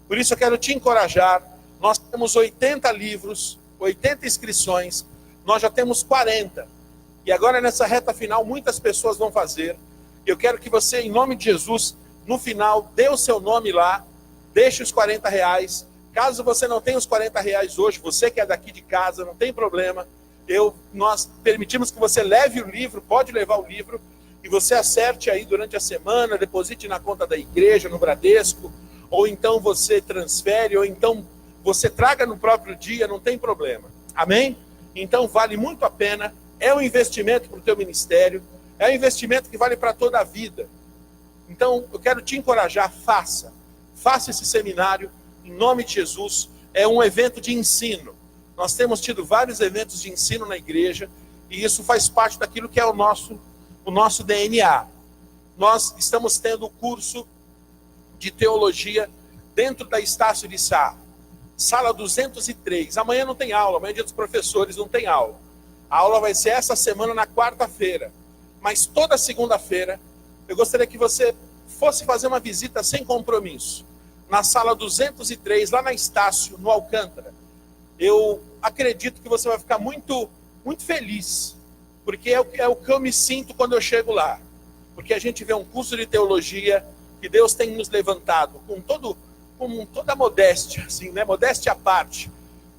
Por isso eu quero te encorajar. Nós temos 80 livros, 80 inscrições, nós já temos 40. E agora nessa reta final muitas pessoas vão fazer. Eu quero que você, em nome de Jesus, no final, dê o seu nome lá, deixe os R$40. Caso você não tenha os R$40 hoje, você que é daqui de casa, não tem problema. Nós permitimos que você leve o livro, pode levar o livro, e você acerte aí durante a semana, deposite na conta da igreja, no Bradesco, ou então você transfere, ou então você traga no próprio dia, não tem problema. Amém? Então vale muito a pena, é um investimento para o teu ministério, é um investimento que vale para toda a vida. Então eu quero te encorajar, faça esse seminário, em nome de Jesus. É um evento de ensino. Nós temos tido vários eventos de ensino na igreja, e isso faz parte daquilo que é o nosso DNA. Nós estamos tendo o curso de teologia dentro da Estácio de Sá, sala 203. Amanhã não tem aula, amanhã é dia dos professores, não tem aula. A aula vai ser essa semana na quarta-feira, mas toda segunda-feira eu gostaria que você fosse fazer uma visita sem compromisso, na sala 203, lá na Estácio, no Alcântara. Eu acredito que você vai ficar muito, muito feliz, porque é o que eu me sinto quando eu chego lá. Porque a gente vê um curso de teologia que Deus tem nos levantado, com toda a modéstia, assim, né? Modéstia à parte.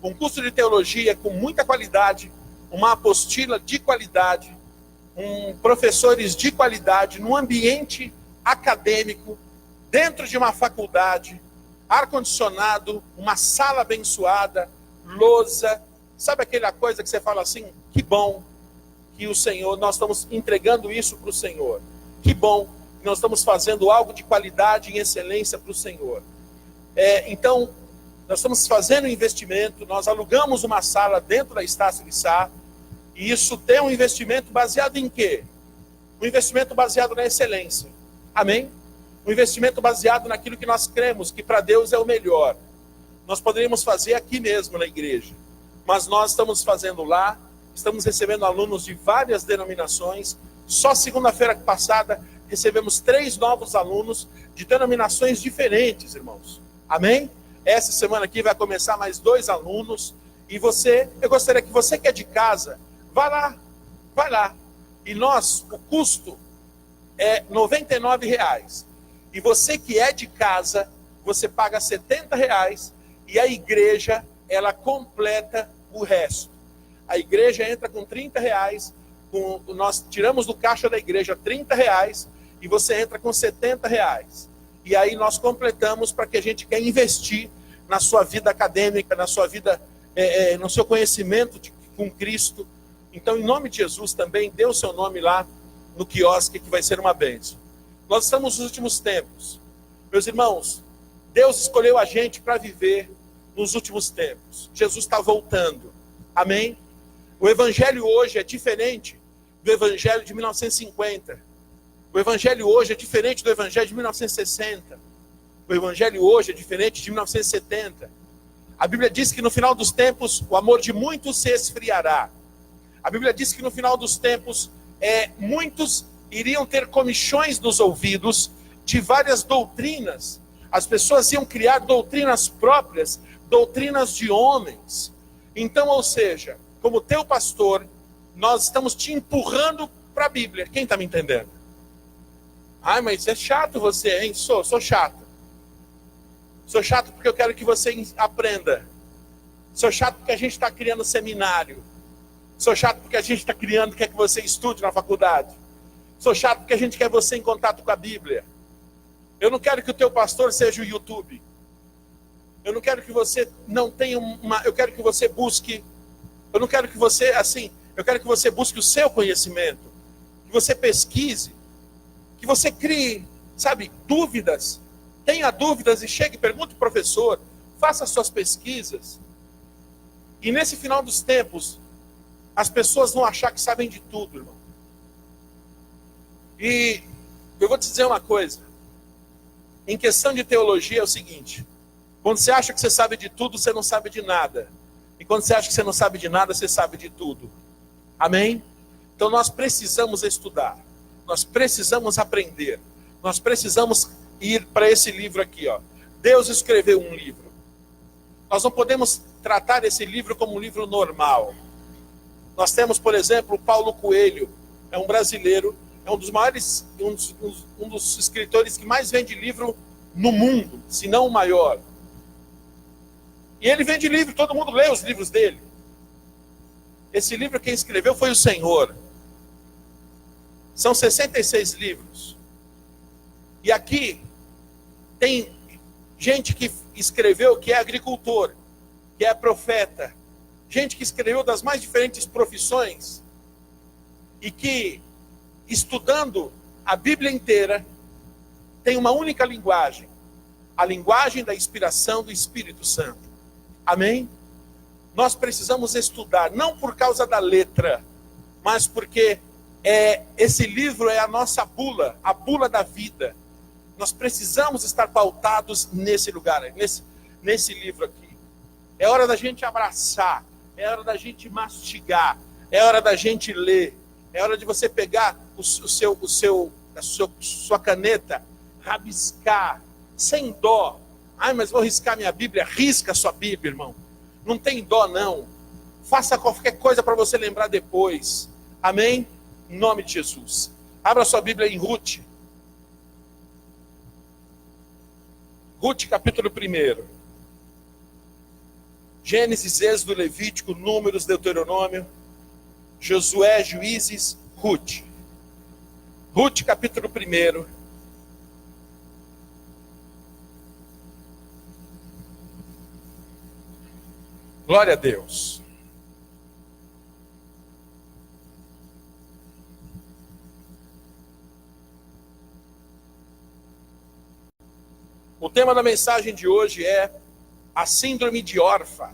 Um curso de teologia com muita qualidade, uma apostila de qualidade, professores de qualidade, num ambiente acadêmico, dentro de uma faculdade, ar-condicionado, uma sala abençoada, lousa. Sabe aquela coisa que você fala assim, que bom que o Senhor, nós estamos entregando isso para o Senhor. Que bom que nós estamos fazendo algo de qualidade e excelência para o Senhor. Então, nós estamos fazendo um investimento, nós alugamos uma sala dentro da Estácio de Sá, e isso tem um investimento baseado em quê? Um investimento baseado na excelência. Amém? Um investimento baseado naquilo que nós cremos, que para Deus é o melhor. Nós poderíamos fazer aqui mesmo na igreja, mas nós estamos fazendo lá, estamos recebendo alunos de várias denominações. Só segunda-feira passada recebemos 3 novos alunos de denominações diferentes, irmãos. Amém? Essa semana aqui vai começar mais 2 alunos. E eu gostaria que você que é de casa, vai lá. E o custo é R$99. E você que é de casa, você paga R$70, e a igreja, ela completa o resto. A igreja entra com R$30, nós tiramos do caixa da igreja R$30, e você entra com R$70. E aí nós completamos para que a gente quer investir na sua vida acadêmica, na sua vida, no seu conhecimento com Cristo. Então, em nome de Jesus também, dê o seu nome lá no quiosque, que vai ser uma bênção. Nós estamos nos últimos tempos. Meus irmãos, Deus escolheu a gente para viver nos últimos tempos. Jesus está voltando. Amém? O evangelho hoje é diferente do evangelho de 1950. O evangelho hoje é diferente do evangelho de 1960. O evangelho hoje é diferente de 1970. A Bíblia diz que no final dos tempos o amor de muitos se esfriará. A Bíblia diz que no final dos tempos muitos iriam ter comichões nos ouvidos de várias doutrinas. As pessoas iam criar doutrinas próprias, doutrinas de homens. Então, ou seja, como teu pastor, nós estamos te empurrando para a Bíblia. Quem está me entendendo? Ai, mas é chato você, hein? Sou chato. Sou chato porque eu quero que você aprenda. Sou chato porque a gente está criando seminário. Sou chato porque a gente está criando, quer que você estude na faculdade. Sou chato porque a gente quer você em contato com a Bíblia. Eu não quero que o teu pastor seja o YouTube. Eu não quero que você não tenha eu quero que você busque. Eu não quero que você, eu quero que você busque o seu conhecimento. Que você pesquise. Que você crie, dúvidas. Tenha dúvidas e chegue, pergunte ao professor. Faça as suas pesquisas. E nesse final dos tempos, as pessoas vão achar que sabem de tudo, irmão. E eu vou te dizer uma coisa. Em questão de teologia é o seguinte. Quando você acha que você sabe de tudo, você não sabe de nada. E quando você acha que você não sabe de nada, você sabe de tudo. Amém? Então nós precisamos estudar. Nós precisamos aprender. Nós precisamos ir para esse livro aqui, ó. Deus escreveu um livro. Nós não podemos tratar esse livro como um livro normal. Nós temos, por exemplo, o Paulo Coelho, é um brasileiro, é um dos maiores, um dos escritores que mais vende livro no mundo, se não o maior. E ele vende livro, todo mundo lê os livros dele. Esse livro quem escreveu foi o Senhor. São 66 livros. E aqui tem gente que escreveu que é agricultor, que é profeta, gente que escreveu das mais diferentes profissões e que, estudando a Bíblia inteira, tem uma única linguagem, a linguagem da inspiração do Espírito Santo. Amém? Nós precisamos estudar, não por causa da letra, mas porque esse livro é a nossa bula, a bula da vida. Nós precisamos estar pautados nesse lugar, nesse livro aqui. É hora da gente abraçar, é hora da gente mastigar, é hora da gente ler, é hora de você pegar sua caneta, rabiscar, sem dó. Ai, mas vou riscar minha Bíblia. Risca a sua Bíblia, irmão. Não tem dó, não. Faça qualquer coisa para você lembrar depois. Amém? Em nome de Jesus. Abra sua Bíblia em Ruth. Ruth, capítulo 1. Gênesis, Êxodo, Levítico, Números, Deuteronômio, Josué, Juízes, Ruth. Ruth, capítulo 1. Glória a Deus. O tema da mensagem de hoje é a síndrome de órfã.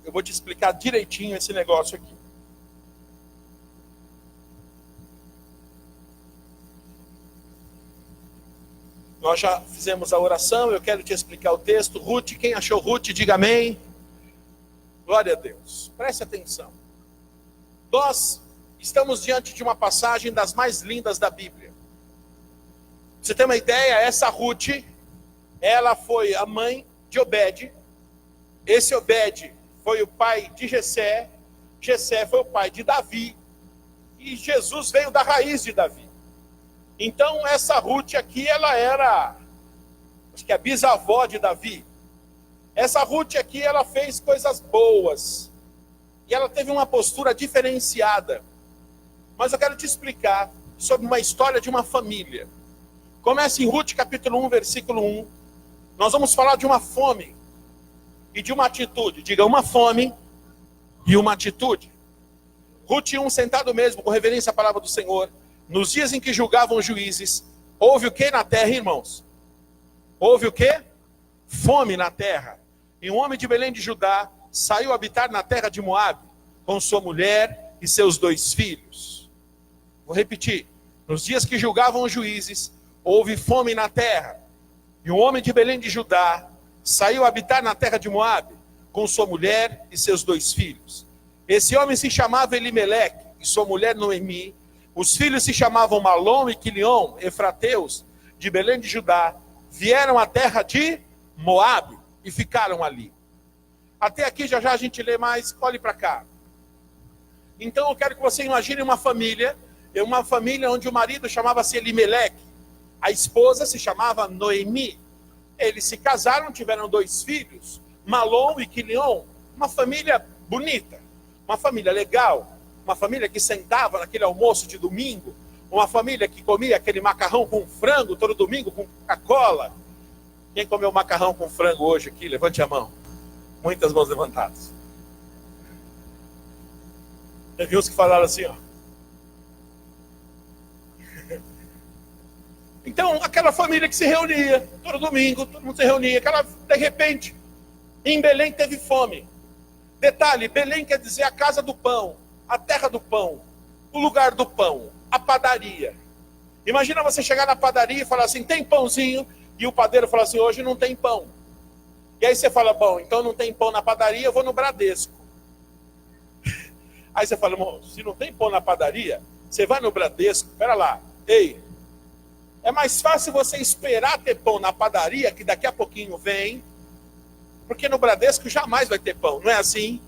Eu vou te explicar direitinho esse negócio aqui. Nós já fizemos a oração, eu quero te explicar o texto. Ruth, quem achou Ruth, diga amém. Glória a Deus. Preste atenção. Nós estamos diante de uma passagem das mais lindas da Bíblia. Pra você ter uma ideia, essa Ruth, ela foi a mãe de Obed. Esse Obed foi o pai de Jessé. Jessé foi o pai de Davi. E Jesus veio da raiz de Davi. Então essa Ruth aqui, ela era, acho que a bisavó de Davi. Essa Ruth aqui, ela fez coisas boas. E ela teve uma postura diferenciada. Mas eu quero te explicar sobre uma história de uma família. Começa em Ruth, capítulo 1, versículo 1. Nós vamos falar de uma fome e de uma atitude. Diga, uma fome e uma atitude. Ruth 1, sentado mesmo, com reverência à palavra do Senhor. Nos dias em que julgavam os juízes, houve o que na terra, irmãos? Houve o que? Fome na terra. E um homem de Belém de Judá saiu habitar na terra de Moabe, com sua mulher e seus 2 filhos. Vou repetir. Nos dias que julgavam os juízes, houve fome na terra. E um homem de Belém de Judá saiu habitar na terra de Moabe, com sua mulher e seus 2 filhos. Esse homem se chamava Elimeleque, e sua mulher Noemi. Os filhos se chamavam Malom e Quilion, efrateus, de Belém de Judá. Vieram à terra de Moabe e ficaram ali. Até aqui já a gente lê mais, olhe para cá. Então eu quero que você imagine uma família onde o marido chamava-se Elimeleque, a esposa se chamava Noemi. Eles se casaram, tiveram 2 filhos, Malom e Quilion. Uma família bonita, uma família legal, uma família que sentava naquele almoço de domingo, uma família que comia aquele macarrão com frango todo domingo com Coca-Cola. Quem comeu macarrão com frango hoje aqui? Levante a mão. Muitas mãos levantadas. Teve uns que falaram assim, ó. Então, aquela família que se reunia todo domingo, todo mundo se reunia, de repente, em Belém teve fome. Detalhe, Belém quer dizer a casa do pão, a terra do pão, o lugar do pão, a padaria. Imagina você chegar na padaria e falar assim, tem pãozinho? E o padeiro fala assim, hoje não tem pão. E aí você fala, bom, então não tem pão na padaria, eu vou no Bradesco. Aí você fala, irmão, se não tem pão na padaria, você vai no Bradesco, pera lá, ei, É mais fácil você esperar ter pão na padaria, que daqui a pouquinho vem, porque no Bradesco jamais vai ter pão, não é assim?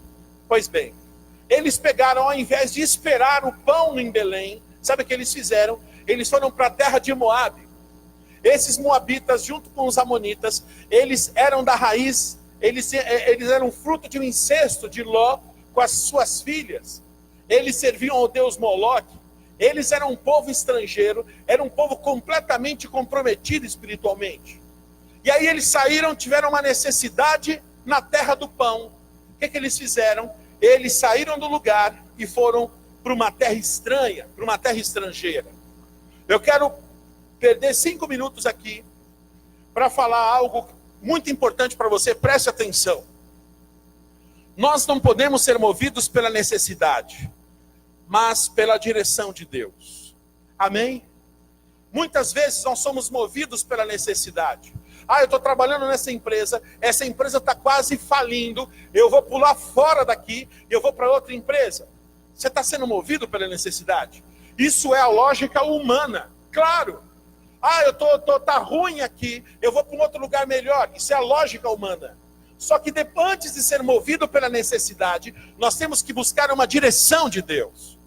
Pois bem, eles pegaram, ao invés de esperar o pão em Belém, sabe o que eles fizeram? Eles foram para a terra de Moabe. Esses moabitas, junto com os amonitas, eles eram da raiz, eles eram fruto de um incesto de Ló com as suas filhas. Eles serviam ao deus Moloque. Eles eram um povo estrangeiro, era um povo completamente comprometido espiritualmente. E aí eles saíram, tiveram uma necessidade na terra do pão. O que eles fizeram? Eles saíram do lugar e foram para uma terra estranha, para uma terra estrangeira. Eu quero perder 5 minutos aqui para falar algo muito importante para você, preste atenção. Nós não podemos ser movidos pela necessidade, mas pela direção de Deus. Amém? Muitas vezes nós somos movidos pela necessidade. Eu estou trabalhando nessa empresa, essa empresa está quase falindo, eu vou pular fora daqui e eu vou para outra empresa. Você está sendo movido pela necessidade? Isso é a lógica humana, claro. Tá ruim aqui, eu vou para um outro lugar melhor. Isso é a lógica humana. Só que antes de ser movido pela necessidade, nós temos que buscar uma direção de Deus.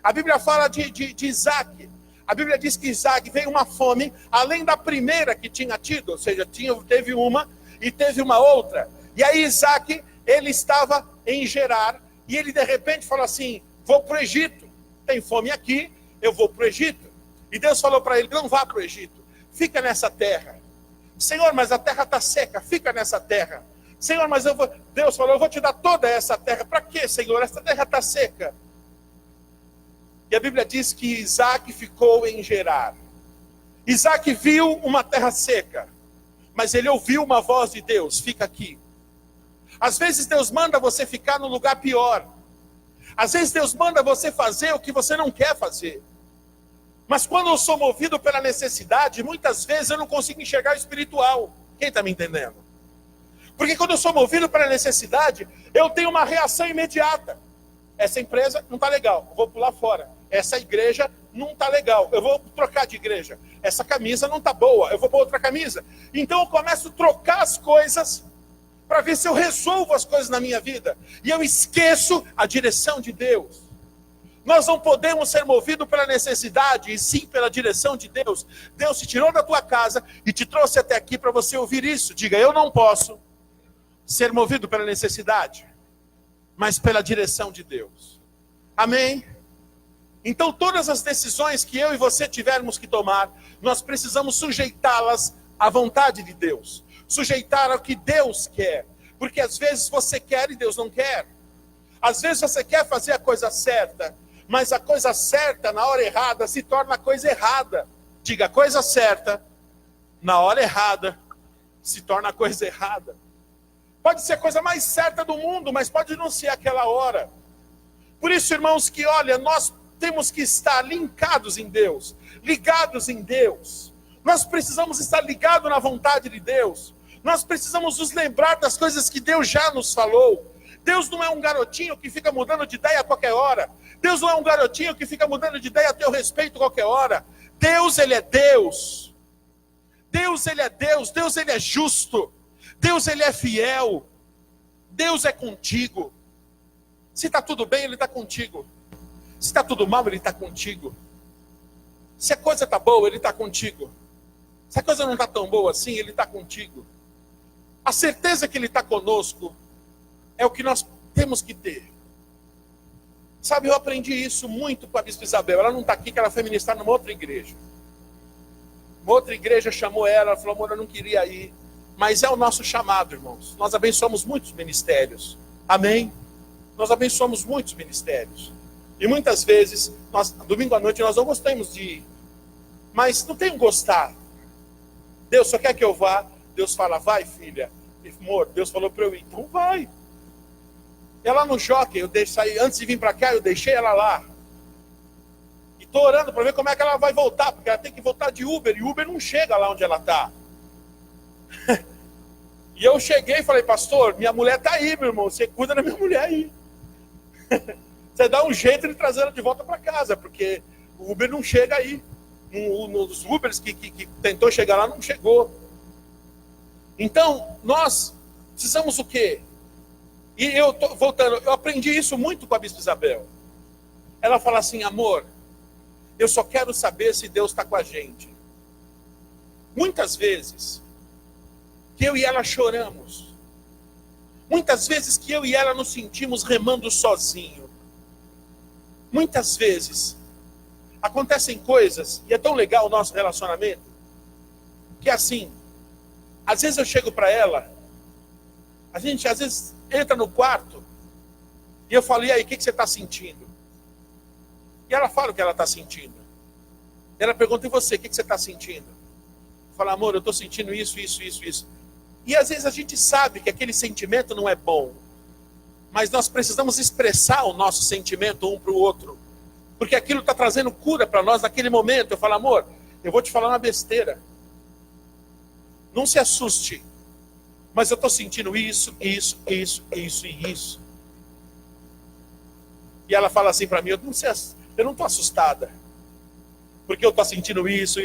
A Bíblia fala de Isaac. A Bíblia diz que Isaac veio uma fome, além da primeira que tinha tido, ou seja, teve uma e teve uma outra. E aí Isaac, ele estava em Gerar, e ele de repente falou assim, vou para o Egito. Tem fome aqui, eu vou para o Egito. E Deus falou para ele, não vá para o Egito, fica nessa terra. Senhor, mas a terra está seca, fica nessa terra. Senhor, mas Deus falou, eu vou te dar toda essa terra. Para quê, Senhor? Essa terra está seca. E a Bíblia diz que Isaac ficou em Gerar. Isaac viu uma terra seca, mas ele ouviu uma voz de Deus, fica aqui. Às vezes Deus manda você ficar no lugar pior. Às vezes Deus manda você fazer o que você não quer fazer. Mas quando eu sou movido pela necessidade, muitas vezes eu não consigo enxergar o espiritual. Quem está me entendendo? Porque quando eu sou movido pela necessidade, eu tenho uma reação imediata. Essa empresa não está legal, eu vou pular fora. Essa igreja não está legal, eu vou trocar de igreja. Essa camisa não está boa, eu vou para outra camisa. Então eu começo a trocar as coisas para ver se eu resolvo as coisas na minha vida. E eu esqueço a direção de Deus. Nós não podemos ser movidos pela necessidade, e sim pela direção de Deus. Deus te tirou da tua casa e te trouxe até aqui para você ouvir isso. Diga, eu não posso ser movido pela necessidade, mas pela direção de Deus. Amém? Então todas as decisões que eu e você tivermos que tomar, nós precisamos sujeitá-las à vontade de Deus. Sujeitar ao que Deus quer. Porque às vezes você quer e Deus não quer. Às vezes você quer fazer a coisa certa, mas a coisa certa na hora errada se torna a coisa errada. Diga, a coisa certa na hora errada se torna a coisa errada. Pode ser a coisa mais certa do mundo, mas pode não ser aquela hora. Por isso, irmãos, que olha, nós temos que estar linkados em Deus, ligados em Deus. Nós precisamos estar ligados na vontade de Deus. Nós precisamos nos lembrar das coisas que Deus já nos falou. Deus não é um garotinho que fica mudando de ideia a qualquer hora. Deus não é um garotinho que fica mudando de ideia a teu respeito a qualquer hora. Deus, Ele é Deus. Deus, Ele é Deus. Deus, Ele é justo. Deus, Ele é fiel. Deus é contigo. Se está tudo bem, Ele está contigo. Se está tudo mal, Ele está contigo. Se a coisa está boa, Ele está contigo. Se a coisa não está tão boa assim, Ele está contigo. A certeza que Ele está conosco é o que nós temos que ter. Sabe, eu aprendi isso muito com a Bispa Isabel. Ela não está aqui, que ela foi ministrar numa outra igreja. Uma outra igreja chamou ela falou, amor, eu não queria ir. Mas é o nosso chamado, irmãos. Nós abençoamos muitos ministérios. Amém? Nós abençoamos muitos ministérios. E muitas vezes, domingo à noite, nós não gostamos de ir. Mas não tem um gostar. Deus só quer que eu vá. Deus fala, vai, filha. Amor, Deus falou para eu ir. Então vai. Ela no jockey, eu deixo sair. Antes de vir para cá, eu deixei ela lá. E estou orando para ver como é que ela vai voltar. Porque ela tem que voltar de Uber. E Uber não chega lá onde ela está. E eu cheguei e falei, pastor, minha mulher está aí, meu irmão. Você cuida da minha mulher aí. Você dá um jeito de trazer ela de volta para casa. Porque o Uber não chega aí. Um dos Ubers que tentou chegar lá não chegou. Então, nós precisamos o quê? E eu tô voltando, eu aprendi isso muito com a Bispa Isabel. Ela fala assim: amor, eu só quero saber se Deus está com a gente. Muitas vezes que eu e ela choramos. Muitas vezes que eu e ela nos sentimos remando sozinho. Muitas vezes acontecem coisas, e é tão legal o nosso relacionamento, que assim, às vezes eu chego para ela, a gente às vezes entra no quarto, e eu falo: e aí, o que você está sentindo? E ela fala o que ela está sentindo. Ela pergunta: e você, o que você está sentindo? Eu falo: amor, eu estou sentindo isso. E às vezes a gente sabe que aquele sentimento não é bom, mas nós precisamos expressar o nosso sentimento um para o outro, porque aquilo está trazendo cura para nós naquele momento. Eu falo: amor, eu vou te falar uma besteira, não se assuste, mas eu estou sentindo isso. E ela fala assim para mim: eu não estou assustada, porque eu estou sentindo isso.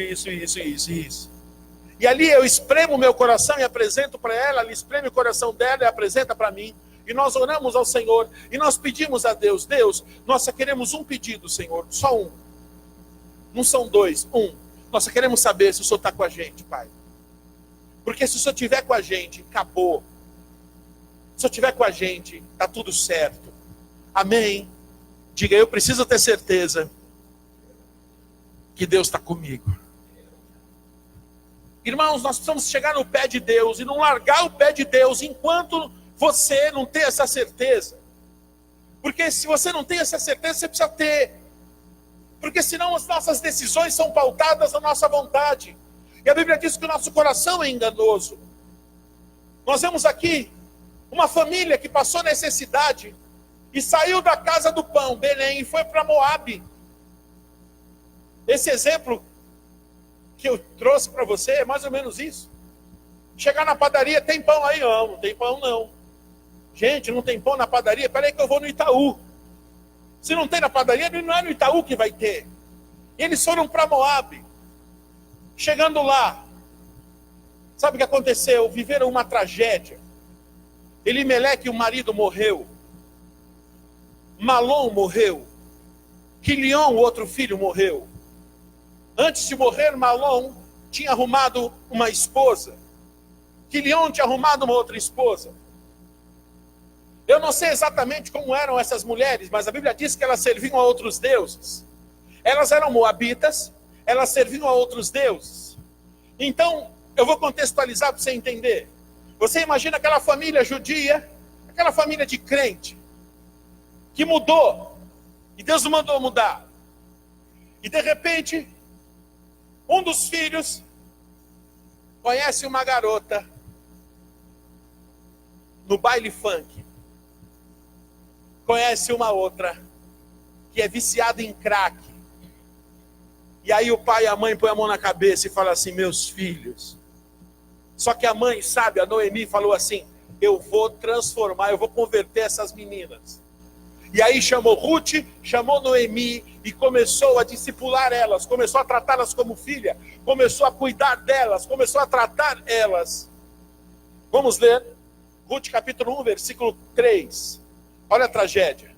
E ali eu espremo o meu coração e apresento para ela, ela espreme o coração dela e apresenta para mim. E nós oramos ao Senhor, e nós pedimos a Deus: Deus, nós só queremos um pedido, Senhor, só um. Não são dois, um. Nós só queremos saber se o Senhor está com a gente, Pai. Porque se o Senhor estiver com a gente, acabou. Se o Senhor estiver com a gente, está tudo certo. Amém? Diga: eu preciso ter certeza que Deus está comigo. Irmãos, nós precisamos chegar no pé de Deus e não largar o pé de Deus enquanto você não tem essa certeza. Porque se você não tem essa certeza, você precisa ter. Porque senão as nossas decisões são pautadas na nossa vontade. E a Bíblia diz que o nosso coração é enganoso. Nós vemos aqui uma família que passou necessidade e saiu da casa do pão, Belém, e foi para Moabe. Esse exemplo que eu trouxe para você é mais ou menos isso. Chegar na padaria: tem pão aí? Não tem pão não. Gente, não tem pão na padaria? Peraí que eu vou no Itaú. Se não tem na padaria, não é no Itaú que vai ter. E eles foram para Moabe. Chegando lá, sabe o que aconteceu? Viveram uma tragédia. Elimeleque, o marido, morreu. Malom morreu. Quilion, o outro filho, morreu. Antes de morrer, Malom tinha arrumado uma esposa. Quilion tinha arrumado uma outra esposa. Eu não sei exatamente como eram essas mulheres, mas a Bíblia diz que elas serviam a outros deuses. Elas eram moabitas, elas serviam a outros deuses. Então, eu vou contextualizar para você entender. Você imagina aquela família judia, aquela família de crente, que mudou, e Deus não mandou mudar. E de repente, um dos filhos conhece uma garota no baile funk. Conhece uma outra que é viciada em crack. E aí o pai e a mãe põem a mão na cabeça e falam assim: meus filhos. Só que a mãe, sabe, a Noemi falou assim: eu vou transformar, eu vou converter essas meninas. E aí chamou Ruth, chamou Noemi e começou a discipular elas, começou a tratá-las como filha, começou a cuidar delas, começou a tratar elas. Vamos ler Ruth capítulo 1, versículo 3. Olha a tragédia.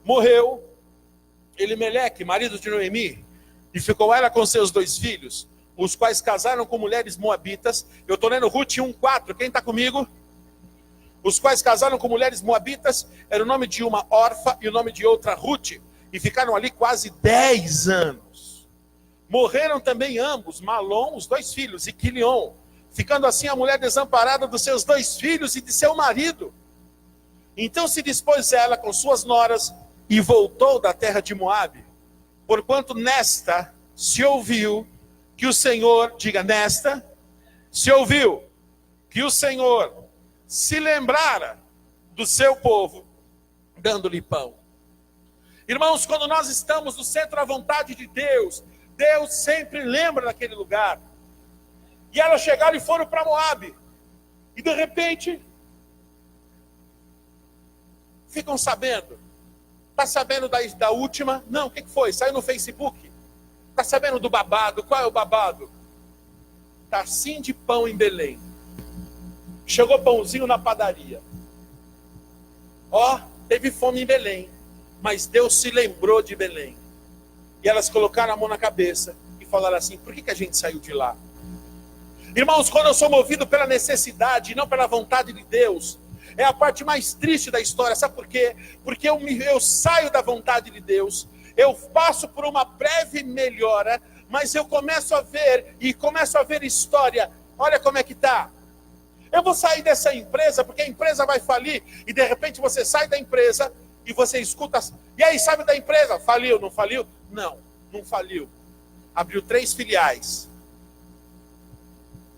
Morreu Elimeleque, marido de Noemi, e ficou ela com seus 2 filhos, os quais casaram com mulheres moabitas. Eu estou lendo Ruth 1:4, quem está comigo? Os quais casaram com mulheres moabitas, era o nome de uma Orfa e o nome de outra Ruth, e ficaram ali quase 10 anos. Morreram também ambos, Malom, os 2 filhos, e Quilion, ficando assim a mulher desamparada dos seus 2 filhos e de seu marido. Então se dispôs ela com suas noras e voltou da terra de Moabe, porquanto nesta se ouviu que o Senhor, diga nesta, se ouviu que o Senhor se lembrara do seu povo, dando-lhe pão. Irmãos, quando nós estamos no centro da vontade de Deus, Deus sempre lembra daquele lugar. E elas chegaram e foram para Moabe. E de repente, ficam sabendo. Está sabendo da última? Não, o que foi? Saiu no Facebook. Está sabendo do babado? Qual é o babado? Tarsim de pão em Belém. Chegou pãozinho na padaria. Ó, teve fome em Belém, mas Deus se lembrou de Belém. E elas colocaram a mão na cabeça e falaram assim: por que a gente saiu de lá? Irmãos, quando eu sou movido pela necessidade e não pela vontade de Deus, é a parte mais triste da história. Sabe por quê? Porque eu saio da vontade de Deus, eu passo por uma breve melhora, mas eu começo a ver história. Olha como é que está. Eu vou sair dessa empresa porque a empresa vai falir, e de repente você sai da empresa e você escuta: e aí, sabe da empresa? Faliu, não faliu? Não, não faliu. Abriu 3 filiais.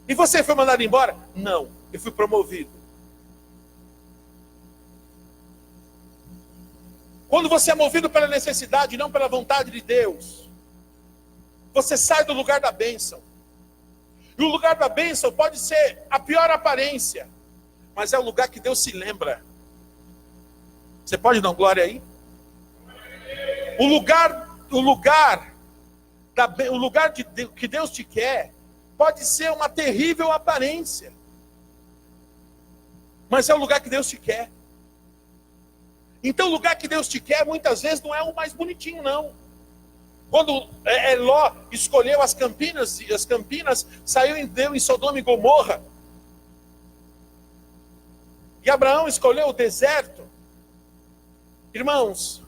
E você foi mandado embora? Não, eu fui promovido. Quando você é movido pela necessidade, não pela vontade de Deus, você sai do lugar da bênção. E o lugar da bênção pode ser a pior aparência, mas é o lugar que Deus se lembra. Você pode dar glória aí? O lugar que Deus te quer pode ser uma terrível aparência, mas é o lugar que Deus te quer. Então o lugar que Deus te quer muitas vezes não é o mais bonitinho, não. Quando Ló escolheu as campinas saiu e deu em Sodoma e Gomorra. E Abraão escolheu o deserto. Irmãos,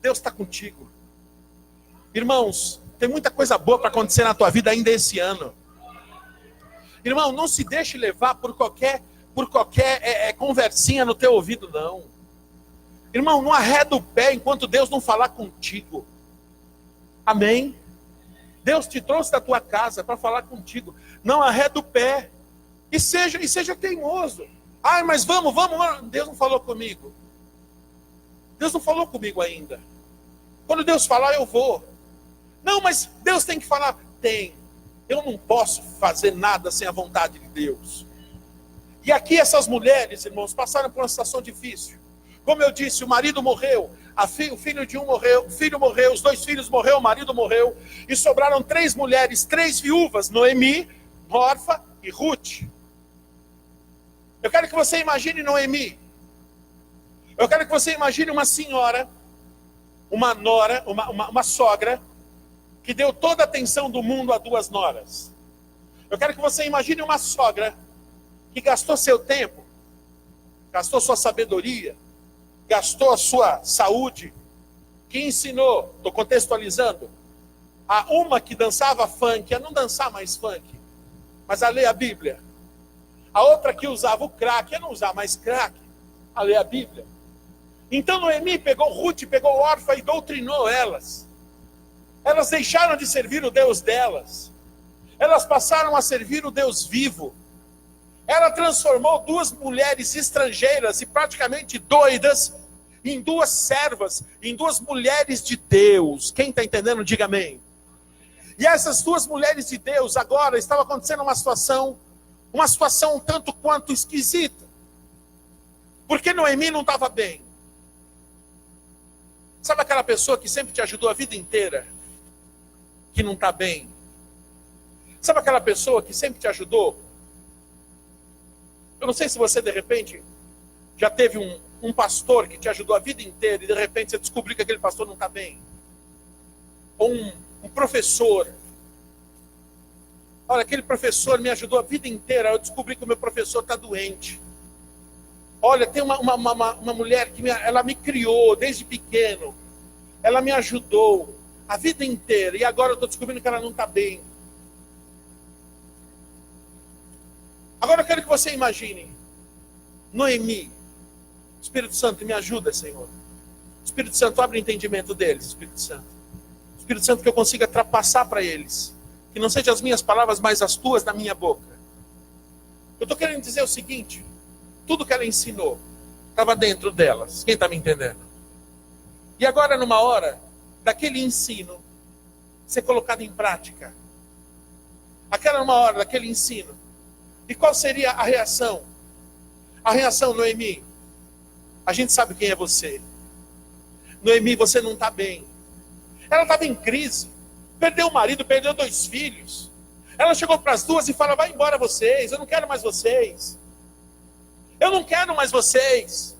Deus está contigo. Irmãos, tem muita coisa boa para acontecer na tua vida ainda esse ano. Irmão, não se deixe levar por qualquer conversinha no teu ouvido, não. Irmão, não arreda o pé enquanto Deus não falar contigo. Amém? Deus te trouxe da tua casa para falar contigo. Não arreda o pé. E seja teimoso. Ai, mas vamos. Deus não falou comigo. Deus não falou comigo ainda. Quando Deus falar, eu vou. Não, mas Deus tem que falar. Tem. Eu não posso fazer nada sem a vontade de Deus. E aqui essas mulheres, irmãos, passaram por uma situação difícil. Como eu disse, o marido morreu, o filho de um morreu, o filho morreu, os 2 filhos morreram, o marido morreu, e sobraram 3 mulheres, 3 viúvas, Noemi, Orfa e Ruth. Eu quero que você imagine Noemi. Eu quero que você imagine uma senhora, uma nora, uma sogra, que deu toda a atenção do mundo a 2 noras. Eu quero que você imagine uma sogra que gastou seu tempo, gastou sua sabedoria, gastou a sua saúde, que ensinou, estou contextualizando, a uma que dançava funk, a não dançar mais funk, mas a ler a Bíblia. A outra que usava o crack, a não usar mais crack, a ler a Bíblia. Então Noemi pegou Ruth, pegou Orfa e doutrinou elas. Elas deixaram de servir o Deus delas. Elas passaram a servir o Deus vivo. Ela transformou 2 mulheres estrangeiras e praticamente doidas em 2 servas, em 2 mulheres de Deus. Quem está entendendo, diga amém. E essas 2 mulheres de Deus, agora estava acontecendo uma situação um tanto quanto esquisita. Porque Noemi não estava bem. Sabe aquela pessoa que sempre te ajudou a vida inteira, que não está bem? Sabe aquela pessoa que sempre te ajudou? Eu não sei se você, de repente, já teve um pastor que te ajudou a vida inteira e, de repente, você descobriu que aquele pastor não está bem. Ou um professor. Olha, aquele professor me ajudou a vida inteira, eu descobri que o meu professor está doente. Olha, tem uma mulher que ela me criou desde pequeno. Ela me ajudou a vida inteira e agora eu estou descobrindo que ela não está bem. Agora eu quero que você imagine Noemi. Espírito Santo, me ajuda, Senhor. Espírito Santo, abre o entendimento deles, Espírito Santo. Espírito Santo, que eu consiga trapassar para eles. Que não sejam as minhas palavras, mas as tuas da minha boca. Eu estou querendo dizer o seguinte: tudo que ela ensinou estava dentro delas. Quem está me entendendo? E agora, numa hora daquele ensino ser colocado em prática. Aquela numa hora daquele ensino. E qual seria a reação? A reação, Noemi, a gente sabe quem é você. Noemi, você não está bem. Ela estava em crise. perdeu o marido, perdeu 2 filhos. Ela chegou para as 2 e fala: vai embora vocês, eu não quero mais vocês. Eu não quero mais vocês.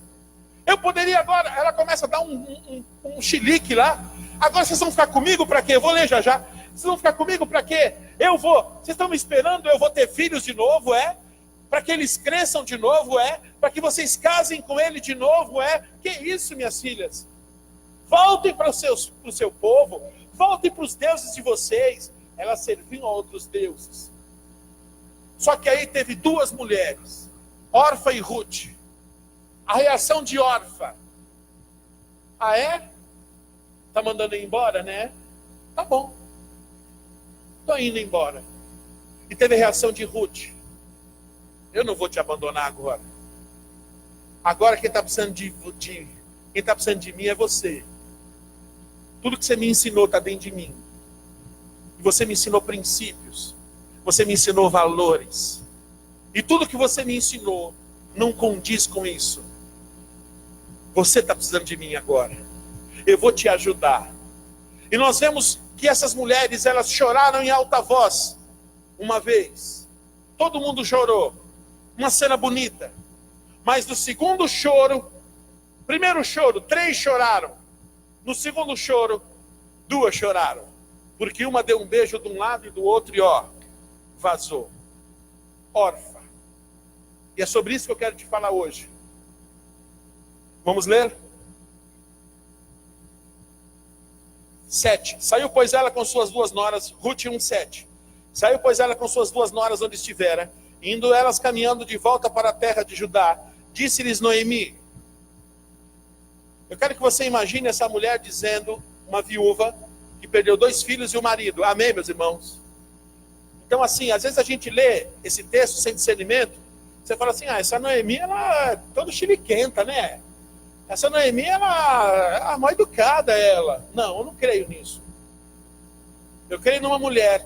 Eu poderia agora. Ela começa a dar um chilique lá. Agora vocês vão ficar comigo para quê? Eu vou ler já já. Vocês vão ficar comigo para quê? Eu vou. Vocês estão me esperando? Eu vou ter filhos de novo, é? Para que eles cresçam de novo, é? Para que vocês casem com ele de novo, é? Que isso, minhas filhas? Voltem para o seu povo. Voltem para os deuses de vocês. Elas serviam a outros deuses. Só que aí teve 2 mulheres, Orfa e Ruth. A reação de Orfa: ah, é? Tá mandando ir embora, né? Tá bom. Tô indo embora. E teve a reação de Ruth: eu não vou te abandonar agora. Agora quem está precisando quem tá precisando de mim é você. Tudo que você me ensinou está dentro de mim. E você me ensinou princípios. Você me ensinou valores. E tudo que você me ensinou não condiz com isso. Você está precisando de mim agora. Eu vou te ajudar. E nós vemos que essas mulheres, elas choraram em alta voz. Uma vez. Todo mundo chorou. Uma cena bonita. Mas no segundo choro, primeiro choro, 3 choraram. No segundo choro, 2 choraram. Porque uma deu um beijo de um lado e do outro e vazou. Orfa. E é sobre isso que eu quero te falar hoje. Vamos ler? 7. Saiu, pois, ela com suas 2 noras, Ruth 1:7. Saiu, pois, ela com suas 2 noras onde estivera, indo elas caminhando de volta para a terra de Judá, disse-lhes Noemi. Eu quero que você imagine essa mulher dizendo, uma viúva, que perdeu 2 filhos e o marido. Amém, meus irmãos? Então, assim, às vezes a gente lê esse texto sem discernimento, você fala assim: ah, essa Noemi, ela é toda chiliquenta, né? Essa Noemi, ela é mal educada, ela. Não, eu não creio nisso. Eu creio numa mulher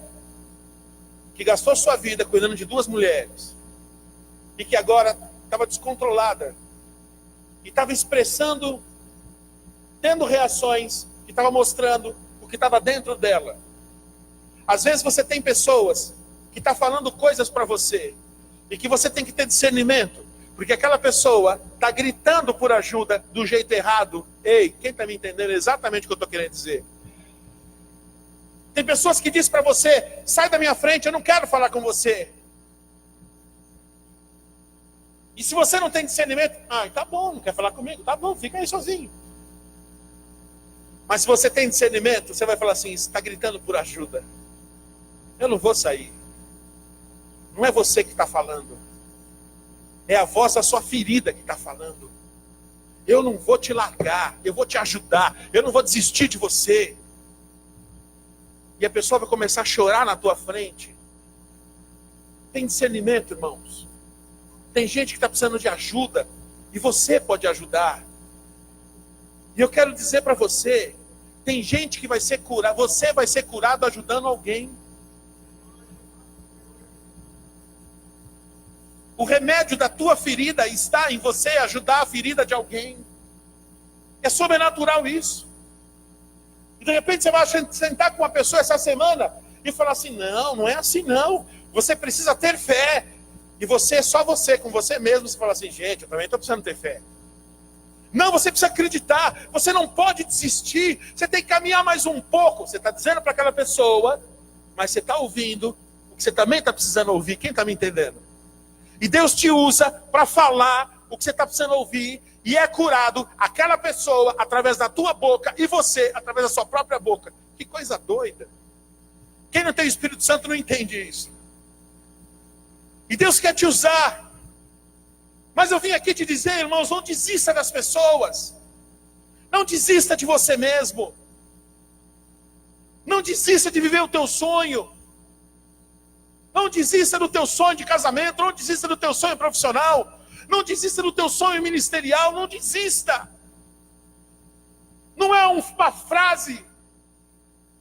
que gastou sua vida cuidando de 2 mulheres e que agora estava descontrolada e estava expressando, tendo reações que estava mostrando o que estava dentro dela. Às vezes você tem pessoas que estão falando coisas para você e que você tem que ter discernimento, porque aquela pessoa está gritando por ajuda do jeito errado. Ei, quem está me entendendo exatamente o que eu estou querendo dizer? Tem pessoas que dizem para você: sai da minha frente, eu não quero falar com você. E se você não tem discernimento, tá bom, não quer falar comigo, tá bom, fica aí sozinho. Mas se você tem discernimento, você vai falar assim: está gritando por ajuda, eu não vou sair. Não é você que está falando, é a voz da sua ferida que está falando. Eu não vou te largar, eu vou te ajudar, eu não vou desistir de você. E a pessoa vai começar a chorar na tua frente. Tem discernimento, irmãos. Tem gente que está precisando de ajuda e você pode ajudar. E eu quero dizer para você, tem gente que vai ser curada, você vai ser curado ajudando alguém. O remédio da tua ferida está em você ajudar a ferida de alguém. É sobrenatural isso. E de repente você vai sentar com uma pessoa essa semana e falar assim: não, não é assim não. Você precisa ter fé. E você, só você, com você mesmo, você fala assim: gente, eu também estou precisando ter fé. Não, você precisa acreditar. Você não pode desistir. Você tem que caminhar mais um pouco. Você está dizendo para aquela pessoa, mas você está ouvindo o que você também está precisando ouvir. Quem está me entendendo? E Deus te usa para falar o que você está precisando ouvir. E é curado aquela pessoa através da tua boca e você através da sua própria boca. Que coisa doida. Quem não tem o Espírito Santo não entende isso. E Deus quer te usar. Mas eu vim aqui te dizer, irmãos, não desista das pessoas. Não desista de você mesmo. Não desista de viver o teu sonho. Não desista do teu sonho de casamento. Não desista do teu sonho profissional. Não desista do teu sonho ministerial. Não desista. Não é uma frase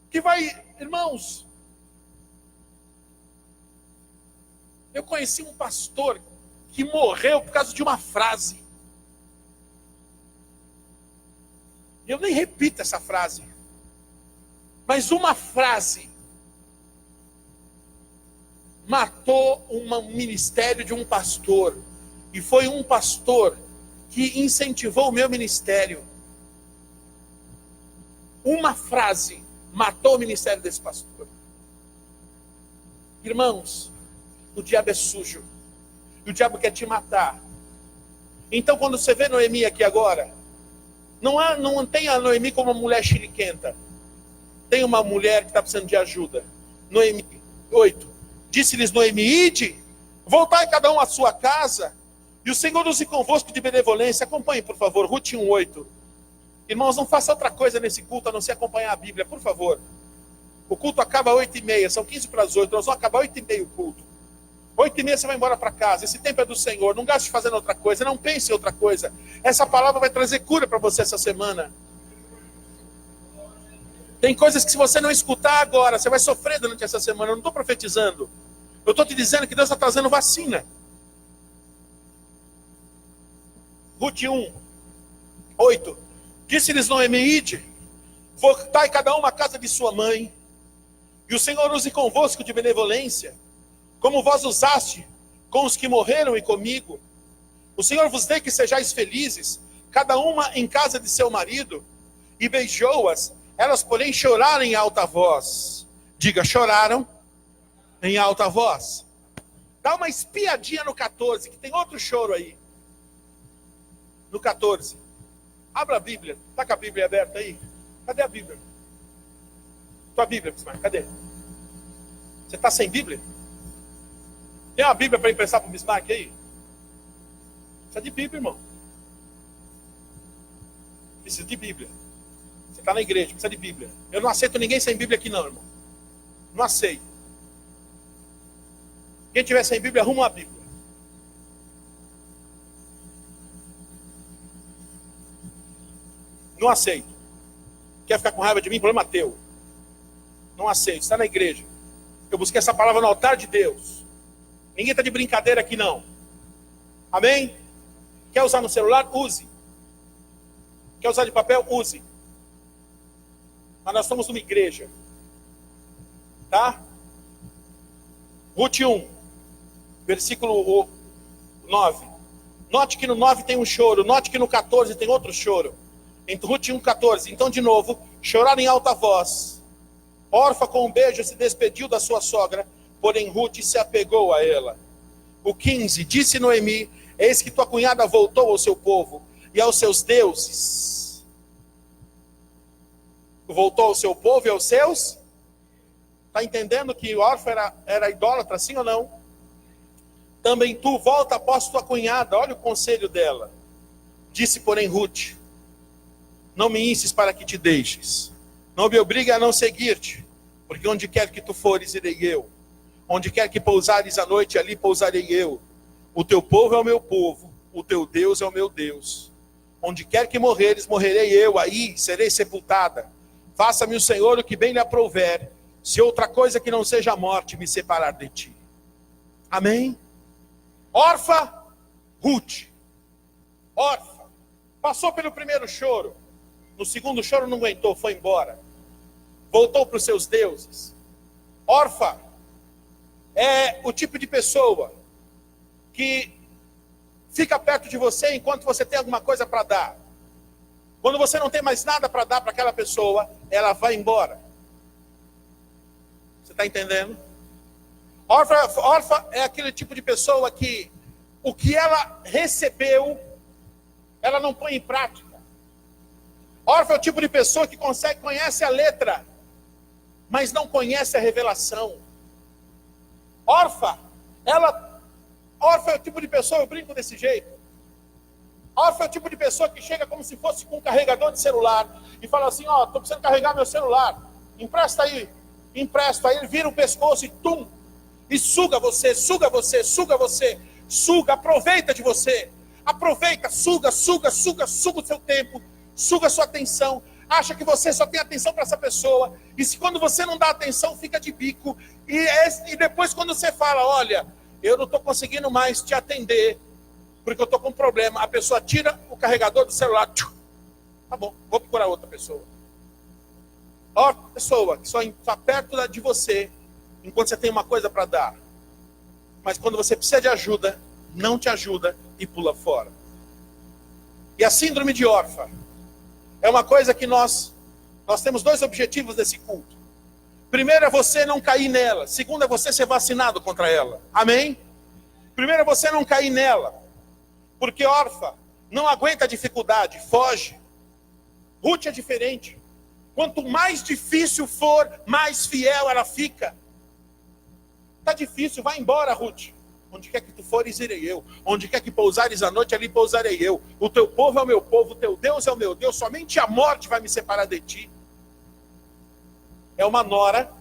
que vai... Irmãos, eu conheci um pastor que morreu por causa de uma frase. Eu nem repito essa frase. Mas uma frase matou um ministério de um pastor. E foi um pastor que incentivou o meu ministério. Uma frase matou o ministério desse pastor. Irmãos, o diabo é sujo. E o diabo quer te matar. Então quando você vê Noemi aqui agora, não tem a Noemi como uma mulher chiliquenta. Tem uma mulher que está precisando de ajuda. Noemi 8. Disse-lhes Noemi, ide, voltai cada um à sua casa, e o Senhor use convosco de benevolência. Acompanhe, por favor, Ruth 1:8. Irmãos, não faça outra coisa nesse culto a não ser acompanhar a Bíblia, por favor. O culto acaba às 8h30, são 15 para as 8, nós vamos acabar 8h30 o culto. 8h30 você vai embora para casa, esse tempo é do Senhor, não gaste fazendo outra coisa, não pense em outra coisa. Essa palavra vai trazer cura para você essa semana. Tem coisas que se você não escutar agora, você vai sofrer durante essa semana. Eu não estou profetizando. Eu estou te dizendo que Deus está trazendo vacina. Ruth 1:8. Disse-lhes Noemi, ide, voltai cada um à casa de sua mãe, e o Senhor use convosco de benevolência, como vós usaste com os que morreram e comigo. O Senhor vos dê que sejais felizes, cada uma em casa de seu marido. E beijou-as, elas porém choraram em alta voz. Diga, choraram em alta voz. Dá uma espiadinha no 14, que tem outro choro aí. No 14. Abra a Bíblia. Está com a Bíblia aberta aí? Cadê a Bíblia? Tua Bíblia, Bismarck, cadê? Você está sem Bíblia? Tem uma Bíblia para emprestar para o Bismarck aí? Precisa de Bíblia, irmão. Precisa de Bíblia. Você está na igreja, precisa de Bíblia. Eu não aceito ninguém sem Bíblia aqui não, irmão. Não aceito. Quem tiver sem Bíblia, arruma uma Bíblia. Não aceito. Quer ficar com raiva de mim? Problema teu. Não aceito. Está na igreja. Eu busquei essa palavra no altar de Deus. Ninguém está de brincadeira aqui não. Amém? Quer usar no celular? Use. Quer usar de papel? Use. Mas nós estamos numa igreja. Tá? Ruth 1, versículo 9. Note que no 9 tem um choro. Note que no 14 tem outro choro. Em Ruth 1:14. Então, de novo, choraram em alta voz. Orfa, com um beijo, se despediu da sua sogra, porém Ruth se apegou a ela. O 15. Disse Noemi, eis que tua cunhada voltou ao seu povo e aos seus deuses. Voltou ao seu povo e aos seus? Está entendendo que Orfa era idólatra, sim ou não? Também tu volta após tua cunhada. Olha o conselho dela. Disse, porém, Ruth, não me inses para que te deixes. Não me obrigue a não seguir-te, porque onde quer que tu fores, irei eu. Onde quer que pousares à noite, ali pousarei eu. O teu povo é o meu povo, o teu Deus é o meu Deus. Onde quer que morreres, morrerei eu, aí serei sepultada. Faça-me o Senhor o que bem lhe aprouver, se outra coisa que não seja a morte me separar de ti. Amém? Orfa, Ruth. Orfa. Passou pelo primeiro choro. No segundo choro não aguentou, foi embora. Voltou para os seus deuses. Orfa é o tipo de pessoa que fica perto de você enquanto você tem alguma coisa para dar. Quando você não tem mais nada para dar para aquela pessoa, ela vai embora. Você está entendendo? Orfa é aquele tipo de pessoa que o que ela recebeu, ela não põe em prática. Orfa é o tipo de pessoa que conhece a letra, mas não conhece a revelação. Orfa é o tipo de pessoa, eu brinco desse jeito. Orfa é o tipo de pessoa que chega como se fosse com um carregador de celular e fala assim, ó, estou precisando carregar meu celular, empresta aí. Empresta, aí ele vira o pescoço e tum, e suga você, aproveita de você. Aproveita, suga o seu tempo, suga a sua atenção, acha que você só tem atenção para essa pessoa, e se quando você não dá atenção, fica de bico, e depois quando você fala, olha, eu não estou conseguindo mais te atender, porque eu estou com um problema, a pessoa tira o carregador do celular, tá bom, vou procurar outra pessoa. Ó, pessoa que só está perto de você enquanto você tem uma coisa para dar. Mas quando você precisa de ajuda, não te ajuda e pula fora. E a síndrome de órfã é uma coisa que nós temos dois objetivos nesse culto. Primeiro é você não cair nela. Segundo é você ser vacinado contra ela. Amém? Primeiro é você não cair nela. Porque órfã não aguenta a dificuldade, foge. Ruth é diferente. Quanto mais difícil for, mais fiel ela fica. Está difícil, vai embora, Ruth. Onde quer que tu fores, irei eu. Onde quer que pousares a noite, ali pousarei eu. O teu povo é o meu povo, o teu Deus é o meu Deus. Somente a morte vai me separar de ti. É uma nora